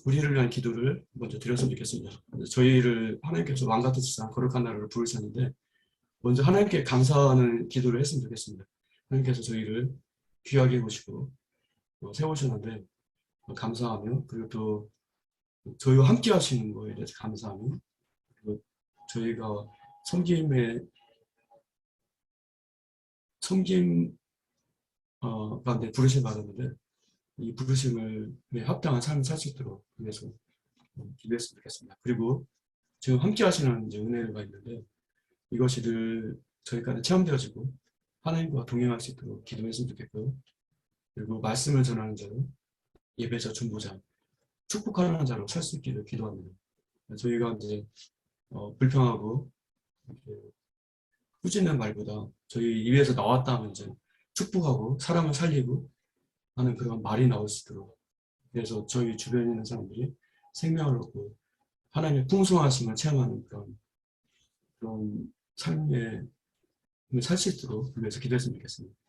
우리를 위한 기도를 먼저 드렸으면 좋겠습니다. 저희를 하나님께서 왕같은 세상 거룩한 나라를 부르셨는데 먼저 하나님께 감사하는 기도를 했으면 좋겠습니다. 하나님께서 저희를 귀하게 보시고 세우셨는데 감사하며 그리고 또 저희와 함께 하시는 거에 대해서 감사하며 그리고 저희가 섬김에 섬김 가운데 부르심 받았는데 이 부르심을 합당한 삶을 살 수 있도록 위해서 기도했으면 좋겠습니다. 그리고 지금 함께 하시는 이제 은혜가 있는데 이것이 늘 저희까지 체험되어지고 하나님과 동행할 수 있도록 기도했으면 좋겠고요. 그리고 말씀을 전하는 자로 예배자, 중보자, 축복하는 자로 살 수 있기를 기도합니다. 저희가 이제 불평하고 꾸짖는 말보다 저희 입에서 나왔다 하면 이제 축복하고 사람을 살리고 하는 그런 말이 나올 수 있도록 그래서 저희 주변에 있는 사람들이 생명을 얻고 하나님의 풍성하심을 체험하는 그런 삶에 살 수 있도록 위해서 기도했으면 좋겠습니다.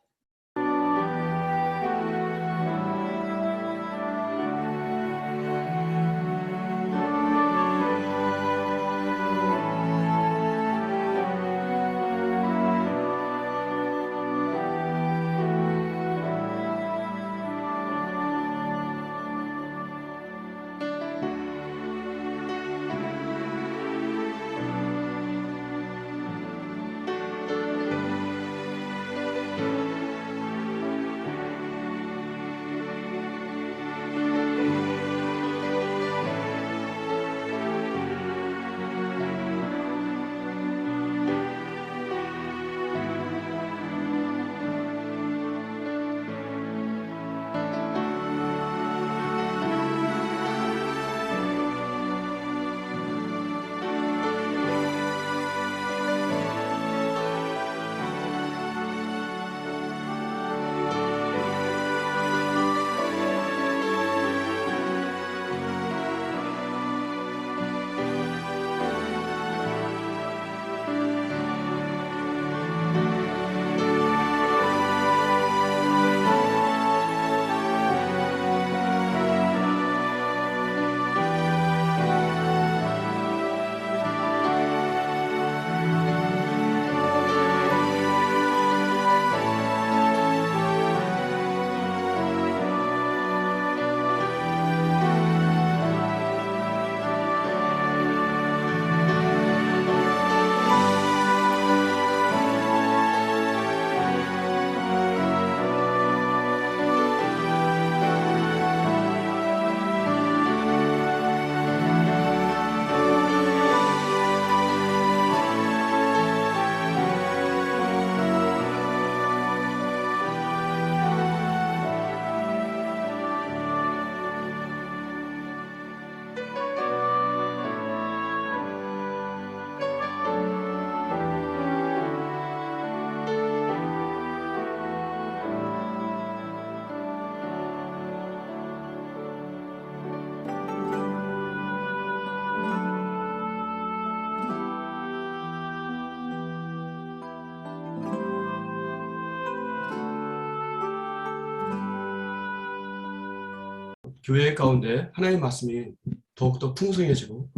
교회 가운데 하나님의 말씀이 더욱더 풍성해지고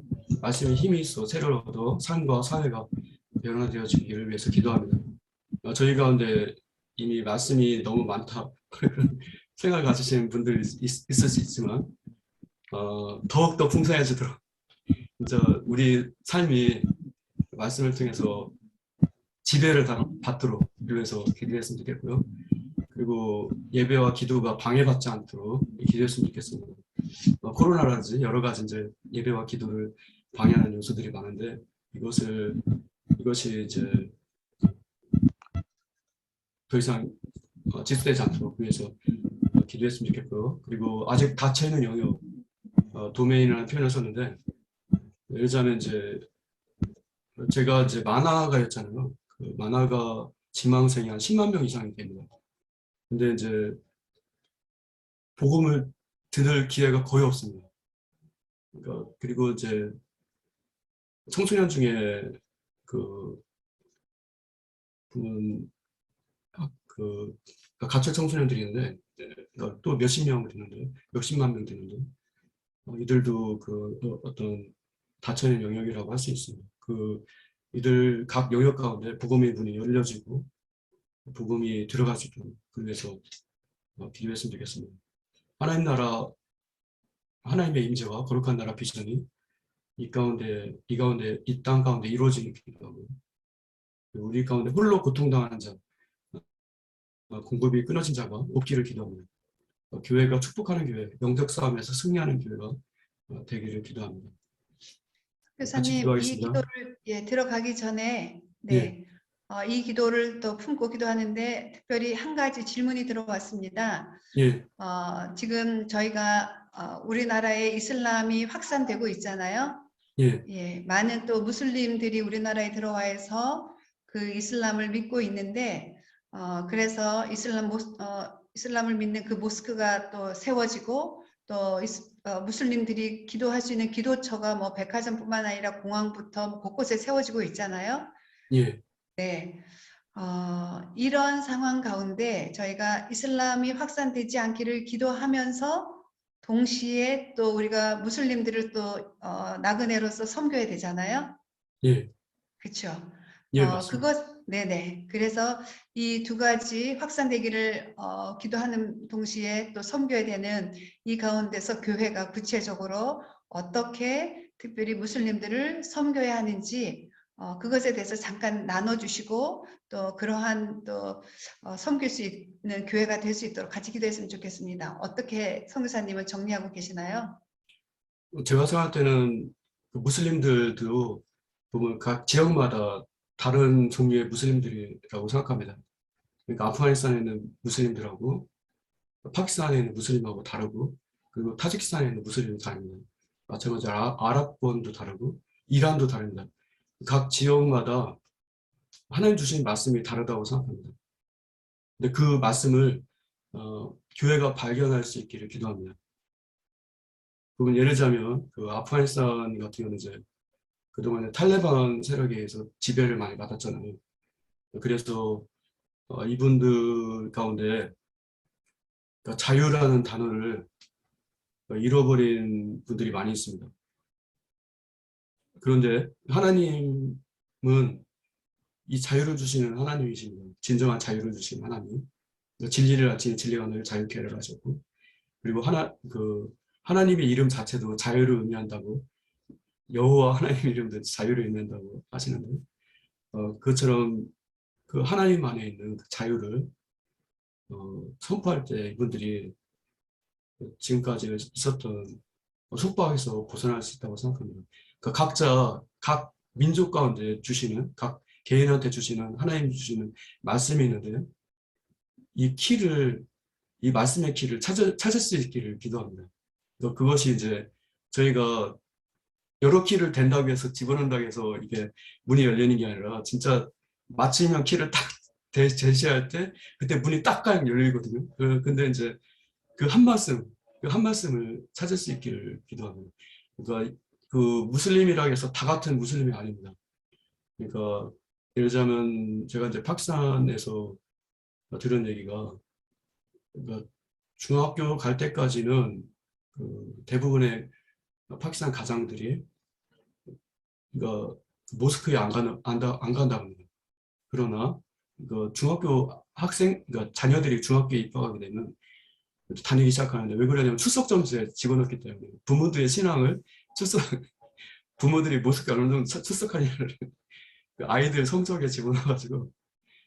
말씀에 힘이 있어 세를 얻어 삶과 사회가 변화되어지기를 위해서 기도합니다. 저희 가운데 이미 말씀이 너무 많다 그런 생각을 가지시는 분들이 있을 수 있지만 더욱더 풍성해지도록 진짜 우리 삶이 말씀을 통해서 지배를 받도록 위해서 기도했으면 좋겠고요. 그리고 예배와 기도가 방해받지 않도록 기도했으면 좋겠습니다. 코로나라든지 여러 가지 이제 예배와 기도를 방해하는 요소들이 많은데 이것이 이제 더 이상 지속되지 않도록 위해서 기도했으면 좋겠고요. 그리고 아직 닫혀있는 영역, 도메인이라는 표현을 썼는데, 예를 들자면 이제 제가 이제 만화가였잖아요. 그 만화가 지망생이 한 10만 명 이상이 됩니다. 근데 이제 복음을 들을 기회가 거의 없습니다. 그러니까 그리고 이제 청소년 중에 그 가출 청소년들이 있는데 그러니까 또 몇십 명 되는데 몇십만 명 되는데 이들도 그 어떤 닫혀있는 영역이라고 할 수 있습니다. 이들 각 영역 가운데 복음의 문이 열려지고 복음이 들어갈 수 있도록 그래서 기도했으면 좋겠습니다. 하나님 나라, 하나님의 임재와 거룩한 나라 비전이 이 땅 가운데 이루어지길 기도하고 우리 가운데 홀로 고통당하는 자, 공급이 끊어진 자가 없기를 기도합니다. 교회가 축복하는 교회, 영적 싸움에서 승리하는 교회가 되기를 기도합니다. 교사님, 이 기도를 들어가기 전에 이 기도를 또 품고 기도하는데 특별히 한 가지 질문이 들어왔습니다. 지금 저희가 우리나라에 이슬람이 확산되고 있잖아요. 많은 또 무슬림들이 우리나라에 들어와서 그 이슬람을 믿고 있는데 그래서 이슬람을 믿는 그 모스크가 또 세워지고 또 무슬림들이 기도할 수 있는 기도처가 뭐 백화점뿐만 아니라 공항부터 곳곳에 세워지고 있잖아요. 네. 이런 상황 가운데 저희가 이슬람이 확산되지 않기를 기도하면서 동시에 또 우리가 무슬림들을 또 나그네로서 섬겨야 되잖아요. 그렇죠. 네네. 그래서 이 두 가지 확산되기를 기도하는 동시에 또 섬겨야 되는 이 가운데서 교회가 구체적으로 어떻게 특별히 무슬림들을 섬겨야 하는지 그것에 대해서 잠깐 나눠주시고 또 그러한 또 섬길 수 있는 교회가 될 수 있도록 같이 기도했으면 좋겠습니다. 어떻게 선교사님은 정리하고 계시나요? 제가 생각할 때는 무슬림들도 보면 각 지역마다 다른 종류의 무슬림들이라고 생각합니다. 그러니까 아프가니스탄에 있는 무슬림들하고 파키스탄에 있는 무슬림하고 다르고 그리고 타지키스탄에 있는 무슬림이 다릅니다. 마찬가지로 아랍권도 다르고 이란도 다릅니다. 각 지역마다 하나님 주신 말씀이 다르다고 생각합니다. 근데 그 말씀을 교회가 발견할 수 있기를 기도합니다. 그건 예를 들자면 그 아프가니스탄 같은 경우는 이제 그동안에 탈레반 세력에 의해서 지배를 많이 받았잖아요. 그래서 이분들 가운데 자유라는 단어를 잃어버린 분들이 많이 있습니다. 그런데 하나님은 이 자유를 주시는 하나님이십니다. 진정한 자유를 주시는 하나님. 진리를 아치는 진리가 너를 자유케 하라 하셨고 그리고 하나님의 이름 자체도 자유를 의미한다고 여호와 하나님의 이름도 자유를 의미한다고 하시는데 그것처럼 그 하나님 안에 있는 그 자유를 선포할 때 이분들이 지금까지 있었던 속박에서 벗어날 수 있다고 생각합니다. 그러니까 각 민족 가운데 주시는 각 개인한테 주시는 하나님 주시는 말씀이 있는데 이 말씀의 키를 찾을 수 있기를 기도합니다. 그것이 이제 저희가 여러 키를 댄다고 해서 집어넣는다고 해서 이게 문이 열리는 게 아니라 진짜 맞추면 키를 딱 제시할 때 그때 문이 딱 열리거든요. 근데 이제 그 한 말씀을 찾을 수 있기를 기도합니다. 그러니까 그 무슬림이라고 해서 다 같은 무슬림이 아닙니다. 그러니까 예를 들자면 제가 이제 파키스탄에서 들은 얘기가 그러니까 중학교 갈 때까지는 대부분의 파키스탄 가장들이 모스크에 안 간다고 합니다. 그러나 중학교 학생, 자녀들이 중학교에 입학하게 되면 다니기 시작하는데 왜 그러냐면 출석 점수에 집어넣기 때문에 부모들의 신앙을 부모들이 모스크에 어느 정도 출석하냐를 아이들 성적에 집어넣어가지고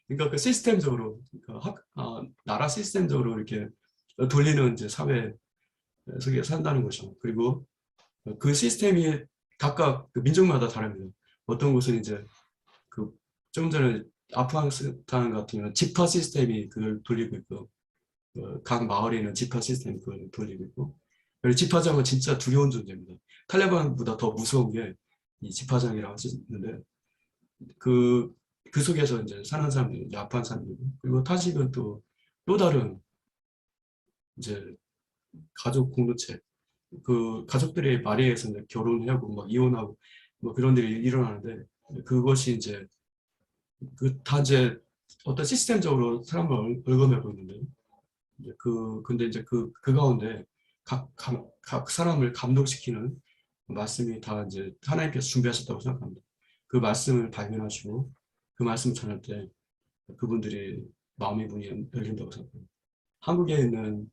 그러니까 그 시스템적으로 나라 시스템적으로 이렇게 돌리는 이제 사회 속에 산다는 거죠. 그리고 그 시스템이 각각 그 민족마다 다릅니다. 어떤 곳은 이제 좀 전에 아프가니스탄 같은 경우는 지파 시스템이 그걸 돌리고 있고 각 마을에는 지파 시스템이 그걸 돌리고 있고 그리고 지파장은 진짜 두려운 존재입니다. 탈레반보다 더 무서운 게 이 지파장이라고 하시는데 그 속에서 이제 사는 사람들이 이제 아프간 사람들이고 그리고 타직은 또 다른 이제 가족 공동체 가족들의 말에 의해서 이제 결혼하고 막 이혼하고 뭐 그런 일이 일어나는데 그것이 이제 다 이제 어떤 시스템적으로 사람을 얽어매고 있는데 근데 이제 그 가운데 각 사람을 감동시키는 말씀이 다 이제 하나님께서 준비하셨다고 생각합니다. 그 말씀을 발견하시고 그 말씀 전할 때 그분들이 마음의 문이 열린다고 생각합니다. 한국에 있는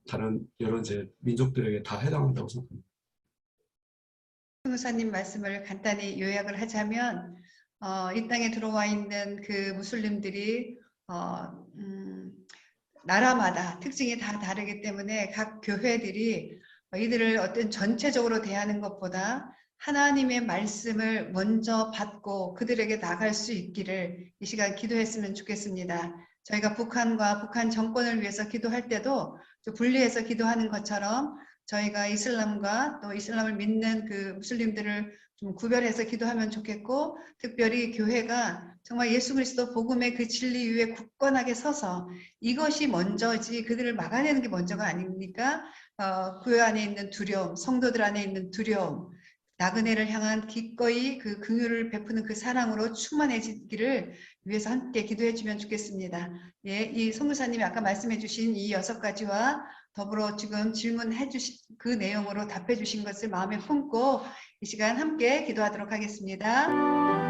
다른 여러 이제 민족들에게 다 해당한다고 생각합니다. 선교사님 말씀을 간단히 요약을 하자면 이 땅에 들어와 있는 그 무슬림들이 나라마다 특징이 다 다르기 때문에 각 교회들이 이들을 어떤 전체적으로 대하는 것보다 하나님의 말씀을 먼저 받고 그들에게 나갈 수 있기를 이 시간 기도했으면 좋겠습니다. 저희가 북한과 북한 정권을 위해서 기도할 때도 분리해서 기도하는 것처럼 저희가 이슬람과 또 이슬람을 믿는 그 무슬림들을 좀 구별해서 기도하면 좋겠고 특별히 교회가 정말 예수 그리스도 복음의 그 진리 위에 굳건하게 서서 이것이 먼저지 그들을 막아내는 게 먼저가 아닙니까? 교회 안에 있는 두려움, 성도들 안에 있는 두려움, 나그네를 향한 기꺼이 그 긍휼을 베푸는 그 사랑으로 충만해지기를 위해서 함께 기도해 주면 좋겠습니다. 예, 이 선교사님이 아까 말씀해 주신 이 6가지와 더불어 지금 질문해 주신 그 내용으로 답해 주신 것을 마음에 품고 이 시간 함께 기도하도록 하겠습니다.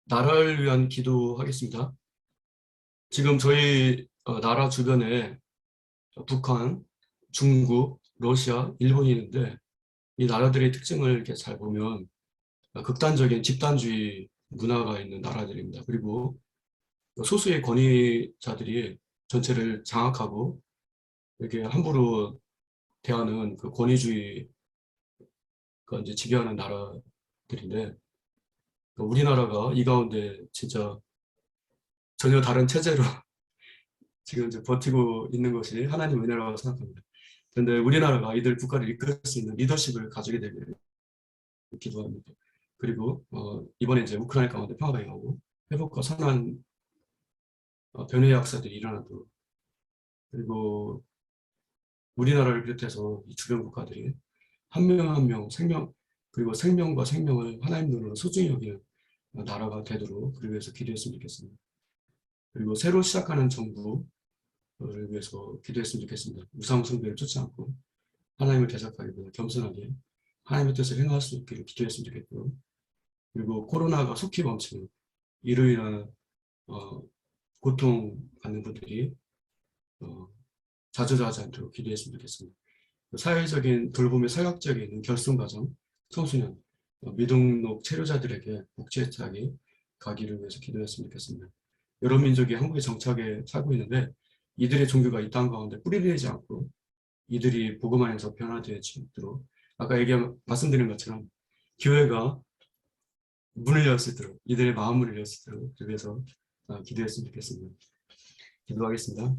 나라를 위한 기도하겠습니다. 지금 저희 나라 주변에 북한, 중국, 러시아, 일본이 있는데 이 나라들의 특징을 이렇게 잘 보면 극단적인 집단주의 문화가 있는 나라들입니다. 그리고 소수의 권위자들이 전체를 장악하고 이렇게 함부로 대하는 그 권위주의가 이제 지배하는 나라들인데 우리나라가 이 가운데 진짜 전혀 다른 체제로 지금 이제 버티고 있는 것이 하나님 은혜라고 생각합니다. 그런데 우리나라가 이들 국가를 이끌 수 있는 리더십을 가지게 되기를 기도합니다. 그리고 이번에 이제 우크라이나 가운데 평화가 임하고 회복과 선한 변화의 역사들이 일어나도록 그리고 우리나라를 비롯해서 이 주변 국가들이 한 명 한 명 생명 그리고 생명과 생명을 하나님 눈으로 소중히 여기는 나라가 되도록 그러기 위해서 기도했으면 좋겠습니다. 그리고 새로 시작하는 정부를 위해서 기도했으면 좋겠습니다. 우상 숭배를 쫓지 않고 하나님을 대적하기보다 겸손하게 하나님의 뜻을 행할 수 있기를 기도했으면 좋겠고요. 그리고 코로나가 속히 멈추는 이로 인한 고통받는 분들이 자주자지 않도록 기도했으면 좋겠습니다. 사회적인 돌봄의 사역적인 결손 과정, 청소년, 미등록 체류자들에게 복지 혜택이 가기를 위해서 기도했으면 좋겠습니다. 여러 민족이 한국에 정착해 살고 있는데 이들의 종교가 이 땅 가운데 뿌리내리지 않고 이들이 복음 안에서 변화되어지도록 아까 말씀드린 것처럼 교회가 문을 열 수 있도록 이들의 마음을 열 수 있도록 그렇게 해서 기도했으면 좋겠습니다. 기도하겠습니다.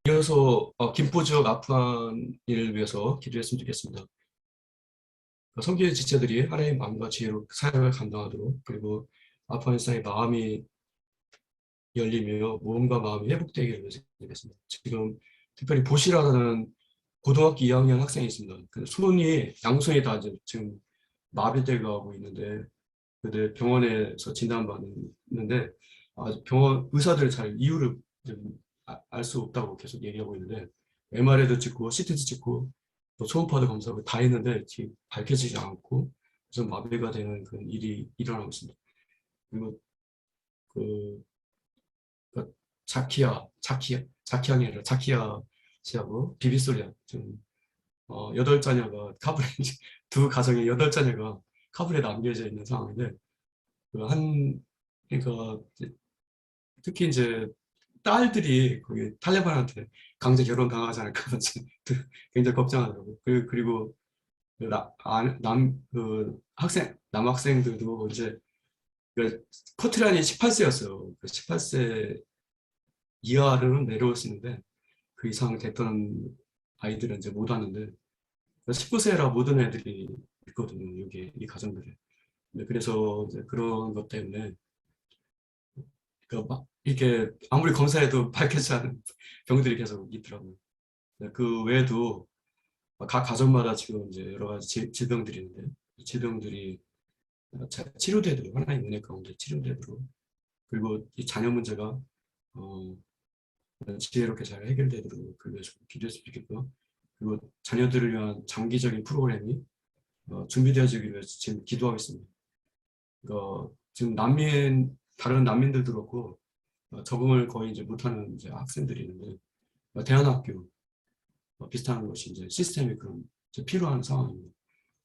이어서 김포 지역 아프간을 위해서 기도했으면 좋겠습니다. 선교의 지체들이 하나님의 마음과 지혜로 사역을 감당하도록 그리고 아프가니스탄의 마음이 열리며 몸과 마음이 회복되기를 위해서 기도했습니다. 지금 특별히 보시라는 고등학교 2학년 학생이 있습니다. 그 양손이 다 이제 지금 마비돼 가고 있는데 그들 병원에서 진단받는데 병원 의사들 잘 이유를 알 수 없다고 계속 얘기하고 있는데 MRI도 찍고 CT도 찍고 또 초음파도 검사하고 다 했는데 지금 밝혀지지 않고 그래서 마비가 되는 그런 일이 일어나고 있습니다. 그리고 그 자키양이 아니라 자키야 씨하고 비비솔리아 지금 8자녀가 카불에 두 가정의 8자녀가 카불에 남겨져 있는 상황인데 그러니까 특히 이제 딸들이 거기 탈레반한테 강제 결혼 당하지 않을까 굉장히 걱정하더라고요. 그리고 남학생들도 이제 그 커트라인이 18세였어요. 18세 이하로는 내려올 수 있는데 그 이상 됐던 아이들은 이제 못 왔는데 19세라 모든 애들이 있거든요. 여기 이 가정들에. 네, 그래서 이제 그런 것 때문에 막 이렇게 아무리 검사해도 밝혀지지 않은 병들이 계속 있더라고요. 네, 그 외에도 각 가정마다 지금 이제 여러 가지 질병들이 있는데 질병들이 치료되도록 하나의 은혜 가운데 치료되도록 그리고 이 자녀 문제가 어, 지혜롭게 잘 해결되도록 그래서 기도했으면 좋겠고요. 그리고 자녀들을 위한 장기적인 프로그램이 준비되어지기 위해서 지금 기도하겠습니다. 지금 다른 난민들도 그렇고 적응을 거의 이제 못하는 이제 학생들이 있는데 대안학교 비슷한 것이 이제 시스템이 그런 이제 필요한 상황입니다.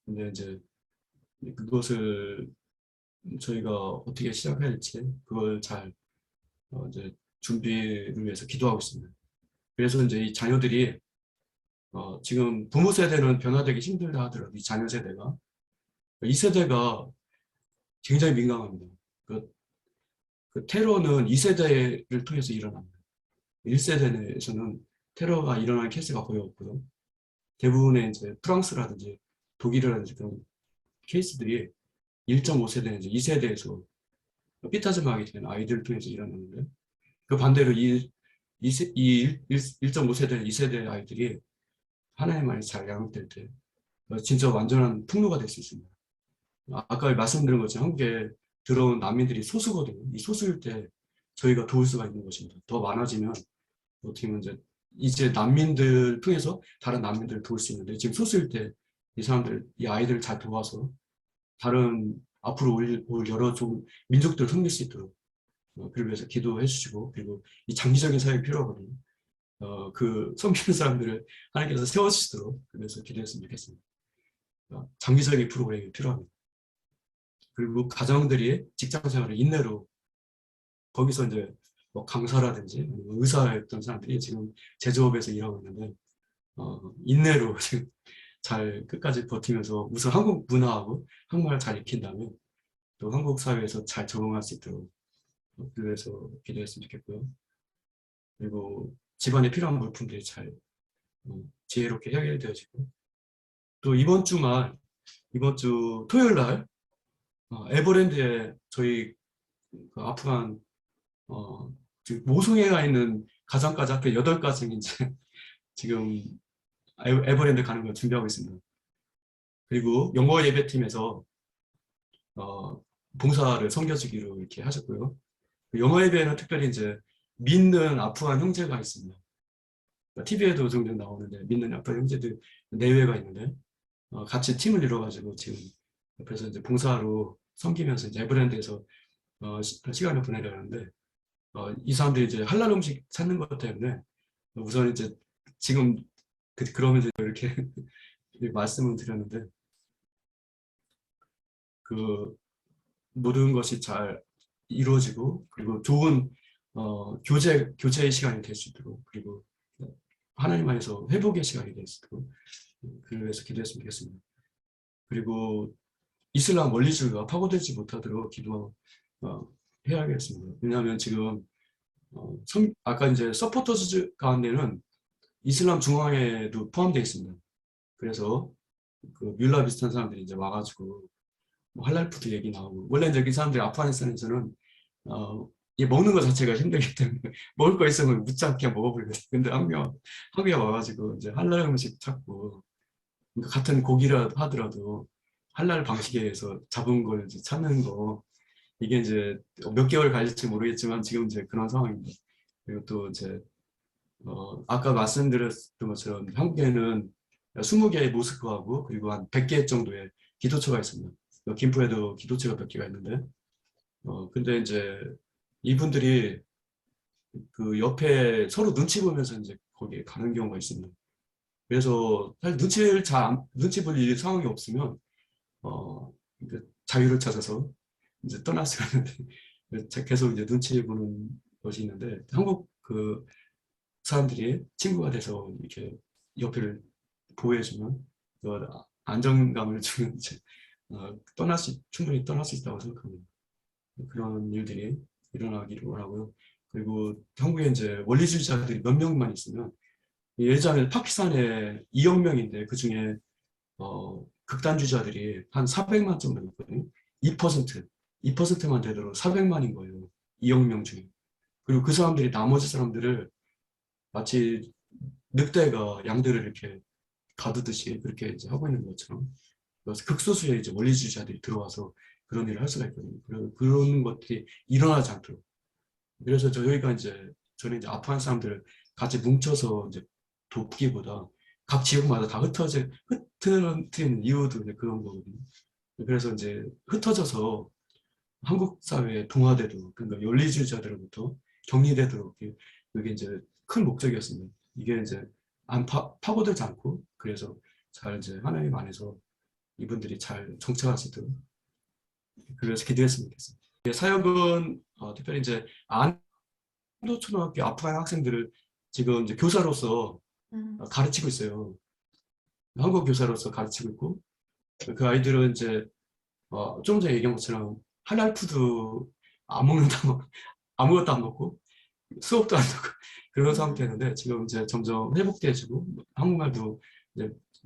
근데 이제 그것을 저희가 어떻게 시작해야 할지 그걸 잘 이제 준비를 위해서 기도하고 있습니다. 그래서 이제 이 자녀들이 지금 부모 세대는 변화되기 힘들다 하더라도 이 자녀 세대가 이 세대가 굉장히 민감합니다. 그 테러는 2세대를 통해서 일어납니다. 1세대에서는 테러가 일어나는 케이스가 거의 없고요. 대부분의 이제 프랑스라든지 독일이라든지 그런 케이스들이 1.5세대, 이제 2세대에서 삐딱지하게 된 아이들을 통해서 일어나는데 그 반대로 이 1.5세대, 2세대 아이들이 하나님 안에서 잘 양육될 때 진짜 완전한 풍요가 될 수 있습니다. 아까 말씀드린 것처럼 한국에 들어온 난민들이 소수거든요. 이 소수일 때 저희가 도울 수가 있는 것입니다. 더 많아지면 어떻게 보면 이제 난민들 통해서 다른 난민들을 도울 수 있는데 지금 소수일 때 이 사람들, 이 아이들을 잘 도와서 다른 앞으로 올 여러 좀 민족들을 섬길 수 있도록 그를 위해서 기도해 주시고 그리고 이 장기적인 사역이 필요하거든요. 그 섬기는 사람들을 하나님께서 세워주시도록 그래서 기도했으면 좋겠습니다. 장기적인 프로그램이 필요합니다. 그리고 가정들이 직장 생활을 인내로 거기서 이제 뭐 강사라든지 의사였던 사람들이 지금 제조업에서 일하고 있는데 인내로 지금 잘 끝까지 버티면서 우선 한국 문화하고 한국말을 잘 익힌다면 또 한국 사회에서 잘 적응할 수 있도록 그래서 기도했으면 좋겠고요. 그리고 집안에 필요한 물품들이 잘 지혜롭게 해결되어지고 또 이번 주 토요일 날 에버랜드에 저희 그 아프간 모성애가 있는 가정까지 앞에 8가정 이제 지금 에버랜드 가는 걸 준비하고 있습니다. 그리고 영어 예배팀에서 봉사를 섬겨주기로 이렇게 하셨고요. 영어 예배는 특별히 이제 믿는 아프간 형제가 있습니다. TV에도 종종 나오는데 믿는 아프간 형제들 내외가 있는데 같이 팀을 이뤄가지고 지금 옆에서 이제 봉사로 섬기면서 이제 에버랜드에서 시간을 보내려고 하는데 이 사람들이 이제 할랄 음식 찾는 것 때문에 우선 이제 지금 그러면서 이렇게 말씀을 드렸는데 그 모든 것이 잘 이루어지고 그리고 좋은 교제의 시간이 될 수 있도록 그리고 하나님 안에서 회복의 시간이 될 수 있도록 그를 위해서 기도했으면 좋겠습니다. 그리고 이슬람 원리주의가 파고들지 못하도록 기도해야겠습니다. 왜냐하면 지금 아까 이제 서포터즈 가운데는 이슬람 중앙회도 포함되어 있습니다. 그래서 그 뮬라 비슷한 사람들이 이제 와가지고 뭐 할랄 푸드 얘기 나오고 원래 이제 그 사람들이 아프가니스탄에서는 이 먹는 것 자체가 힘들기 때문에 먹을 거 있으면 묻지 않게 먹어버리거든요. 근데 한국에 와가지고 이제 할랄 음식 찾고 그러니까 같은 고기라 하더라도 할랄 방식에 의해서 잡은 걸 이제 찾는 거 이게 이제 몇 개월 갈릴지 모르겠지만 지금 이제 그런 상황입니다. 그리고 또 이제 아까 말씀드렸던 것처럼 한국에는 20개의 모스크하고 그리고 한 100개 정도의 기도처가 있습니다. 김포에도 기도처가 몇 개가 있는데 근데 이제 이분들이 그 옆에 서로 눈치 보면서 이제 거기에 가는 경우가 있습니다. 그래서 사실 눈치 볼 일이 상황이 없으면 자유를 찾아서 이제 떠날 수가 있는데 계속 이제 눈치 보는 것이 있는데 한국 그 사람들이 친구가 돼서 이렇게 옆을 보호해주면 안정감을 주는 이제 충분히 떠날 수 있다고 생각합니다. 그런 일들이 일어나기를 원하고요. 그리고 한국에 이제 원리주의자들이 몇 명만 있으면 예전에 파키스탄에 2억 명인데 그 중에 극단주의자들이 한 400만 정도 있거든요. 2%만 되도록 400만인 거예요. 2억 명 중에. 그리고 그 사람들이 나머지 사람들을 마치 늑대가 양들을 이렇게 가두듯이 그렇게 이제 하고 있는 것처럼 그래서 극소수의 이제 원리주의자들이 들어와서 그런 일을 할 수가 있거든요. 그런 것들이 일어나지 않도록. 그래서 저는 이제 아프간 사람들을 같이 뭉쳐서 이제 돕기보다 각 지역마다 다 흩어진 이유도 이제 그런 거거든요. 그래서 이제 흩어져서 한국 사회에 동화되도록, 그러니까 연리주의자들로부터 격리되도록 그게 이제 큰 목적이었습니다. 이게 이제 안 파고들지 않고 그래서 잘 이제 하나님 안에서 이분들이 잘 정착할 수 있도록 그래서 기도했으면 좋겠습니다. 사역은 특별히 이제 안도초등학교 아프간 학생들을 지금 이제 교사로서 가르치고 있어요. 한국 교사로서 가르치고 있고 그 아이들은 이제 좀 전에 얘기한 것처럼 할랄 푸드 안 먹는다 아무것도 안 먹고 수업도 안 듣고 그런 상태였는데 지금 이제 점점 회복돼지고 한국말도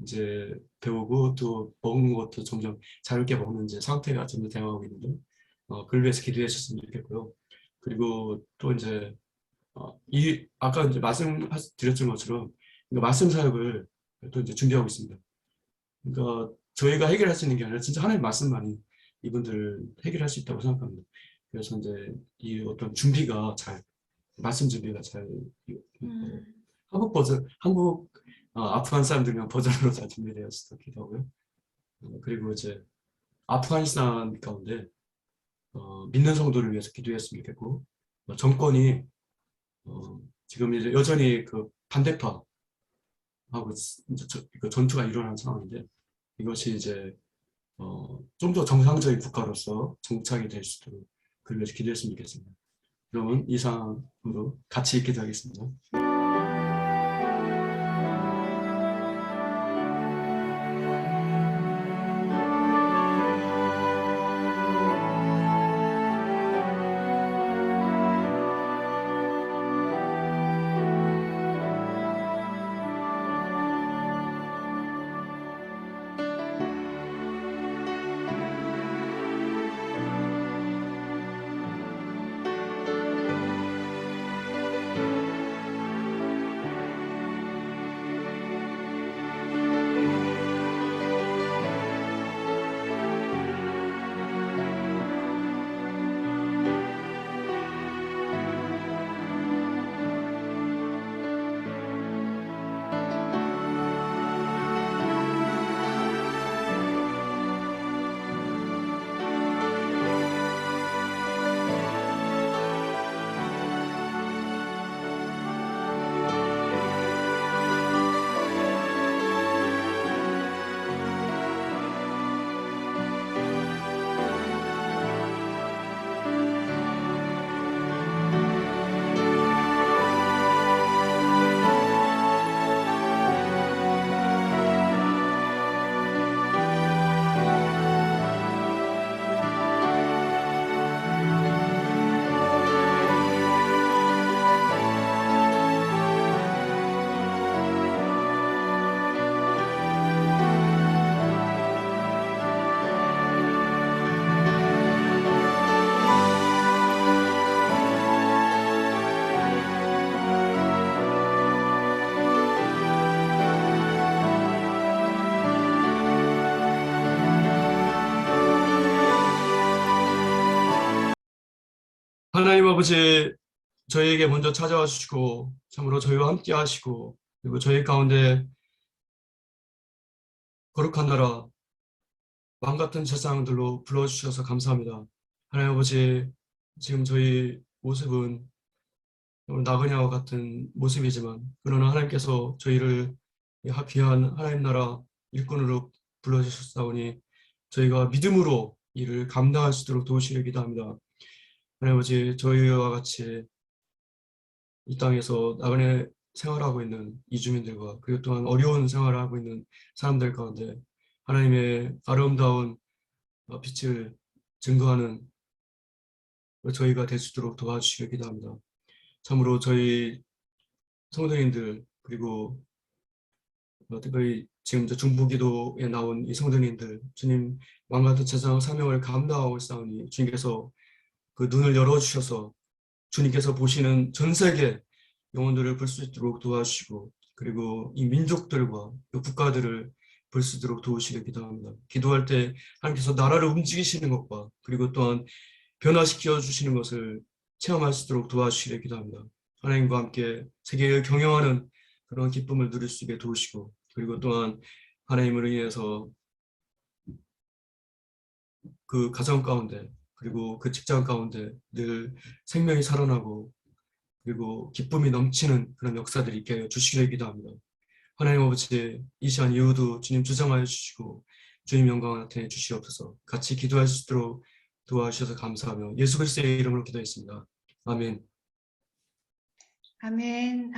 이제 배우고 또 먹는 것도 점점 자유롭게 먹는 이제 상태가 점점 되어가고 있는데 그걸 위해서 기도해 주셨으면 좋겠고요. 그리고 또 이제 아까 이제 말씀드렸던 것처럼 말씀 사역을 또 이제 준비하고 있습니다. 그러니까 저희가 해결할 수 있는 게 아니라 진짜 하나님 말씀만이 이분들을 해결할 수 있다고 생각합니다. 그래서 이제 이 어떤 말씀 준비가 잘 한국 아프간 사람들이랑 버전으로 잘 준비되었을 기도 하고요. 그리고 이제 아프가니스탄 가운데 믿는 성도를 위해서 기도했으면 좋겠고 정권이 지금 이제 여전히 그 반대파하고 전투가 일어난 상황인데 이것이 이제 좀 더 정상적인 국가로서 정착이 될 수 있도록 그를 위해서 기도했으면 좋겠습니다. 그러면 이상으로 같이 기도하겠습니다. 하나님 아버지 저희에게 먼저 찾아와 주시고 참으로 저희와 함께 하시고 그리고 저희 가운데 거룩한 나라 왕 같은 세상들로 불러주셔서 감사합니다. 하나님 아버지 지금 저희 모습은 나그네와 같은 모습이지만 그러나 하나님께서 저희를 귀한 하나님 나라 일꾼으로 불러주셨사오니 저희가 믿음으로 이를 감당할 수 있도록 도우시길 기도합니다. 하나님 아버지 저희와 같이 이 땅에서 나그네 생활하고 있는 이주민들과 그리고 또한 어려운 생활을 하고 있는 사람들 가운데 하나님의 아름다운 빛을 증거하는 저희가 될 수 있도록 도와주시길 기도합니다. 참으로 저희 성도님들 그리고 특별히 지금 중부기도에 나온 이 성도님들 주님 왕같은 제사장 사명을 감당하고 있사오니 주님께서 그 눈을 열어주셔서 주님께서 보시는 전 세계 영혼들을 볼 수 있도록 도와주시고 그리고 이 민족들과 이 국가들을 볼 수 있도록 도우시길 기도합니다. 기도할 때 하나님께서 나라를 움직이시는 것과 그리고 또한 변화시켜 주시는 것을 체험할 수 있도록 도와주시길 기도합니다. 하나님과 함께 세계를 경영하는 그런 기쁨을 누릴 수 있게 도우시고 그리고 또한 하나님을 인해서 그 가정 가운데 그리고 그 직장 가운데 늘 생명이 살아나고 그리고 기쁨이 넘치는 그런 역사들이 있게 하여 주시기를 기도합니다. 하나님 아버지 이 시간 이후도 주님 주장하여 주시고 주님 영광을 나타내 주시옵소서. 같이 기도할 수 있도록 도와주셔서 감사하며 예수 그리스도의 이름으로 기도했습니다. 아멘. 아멘.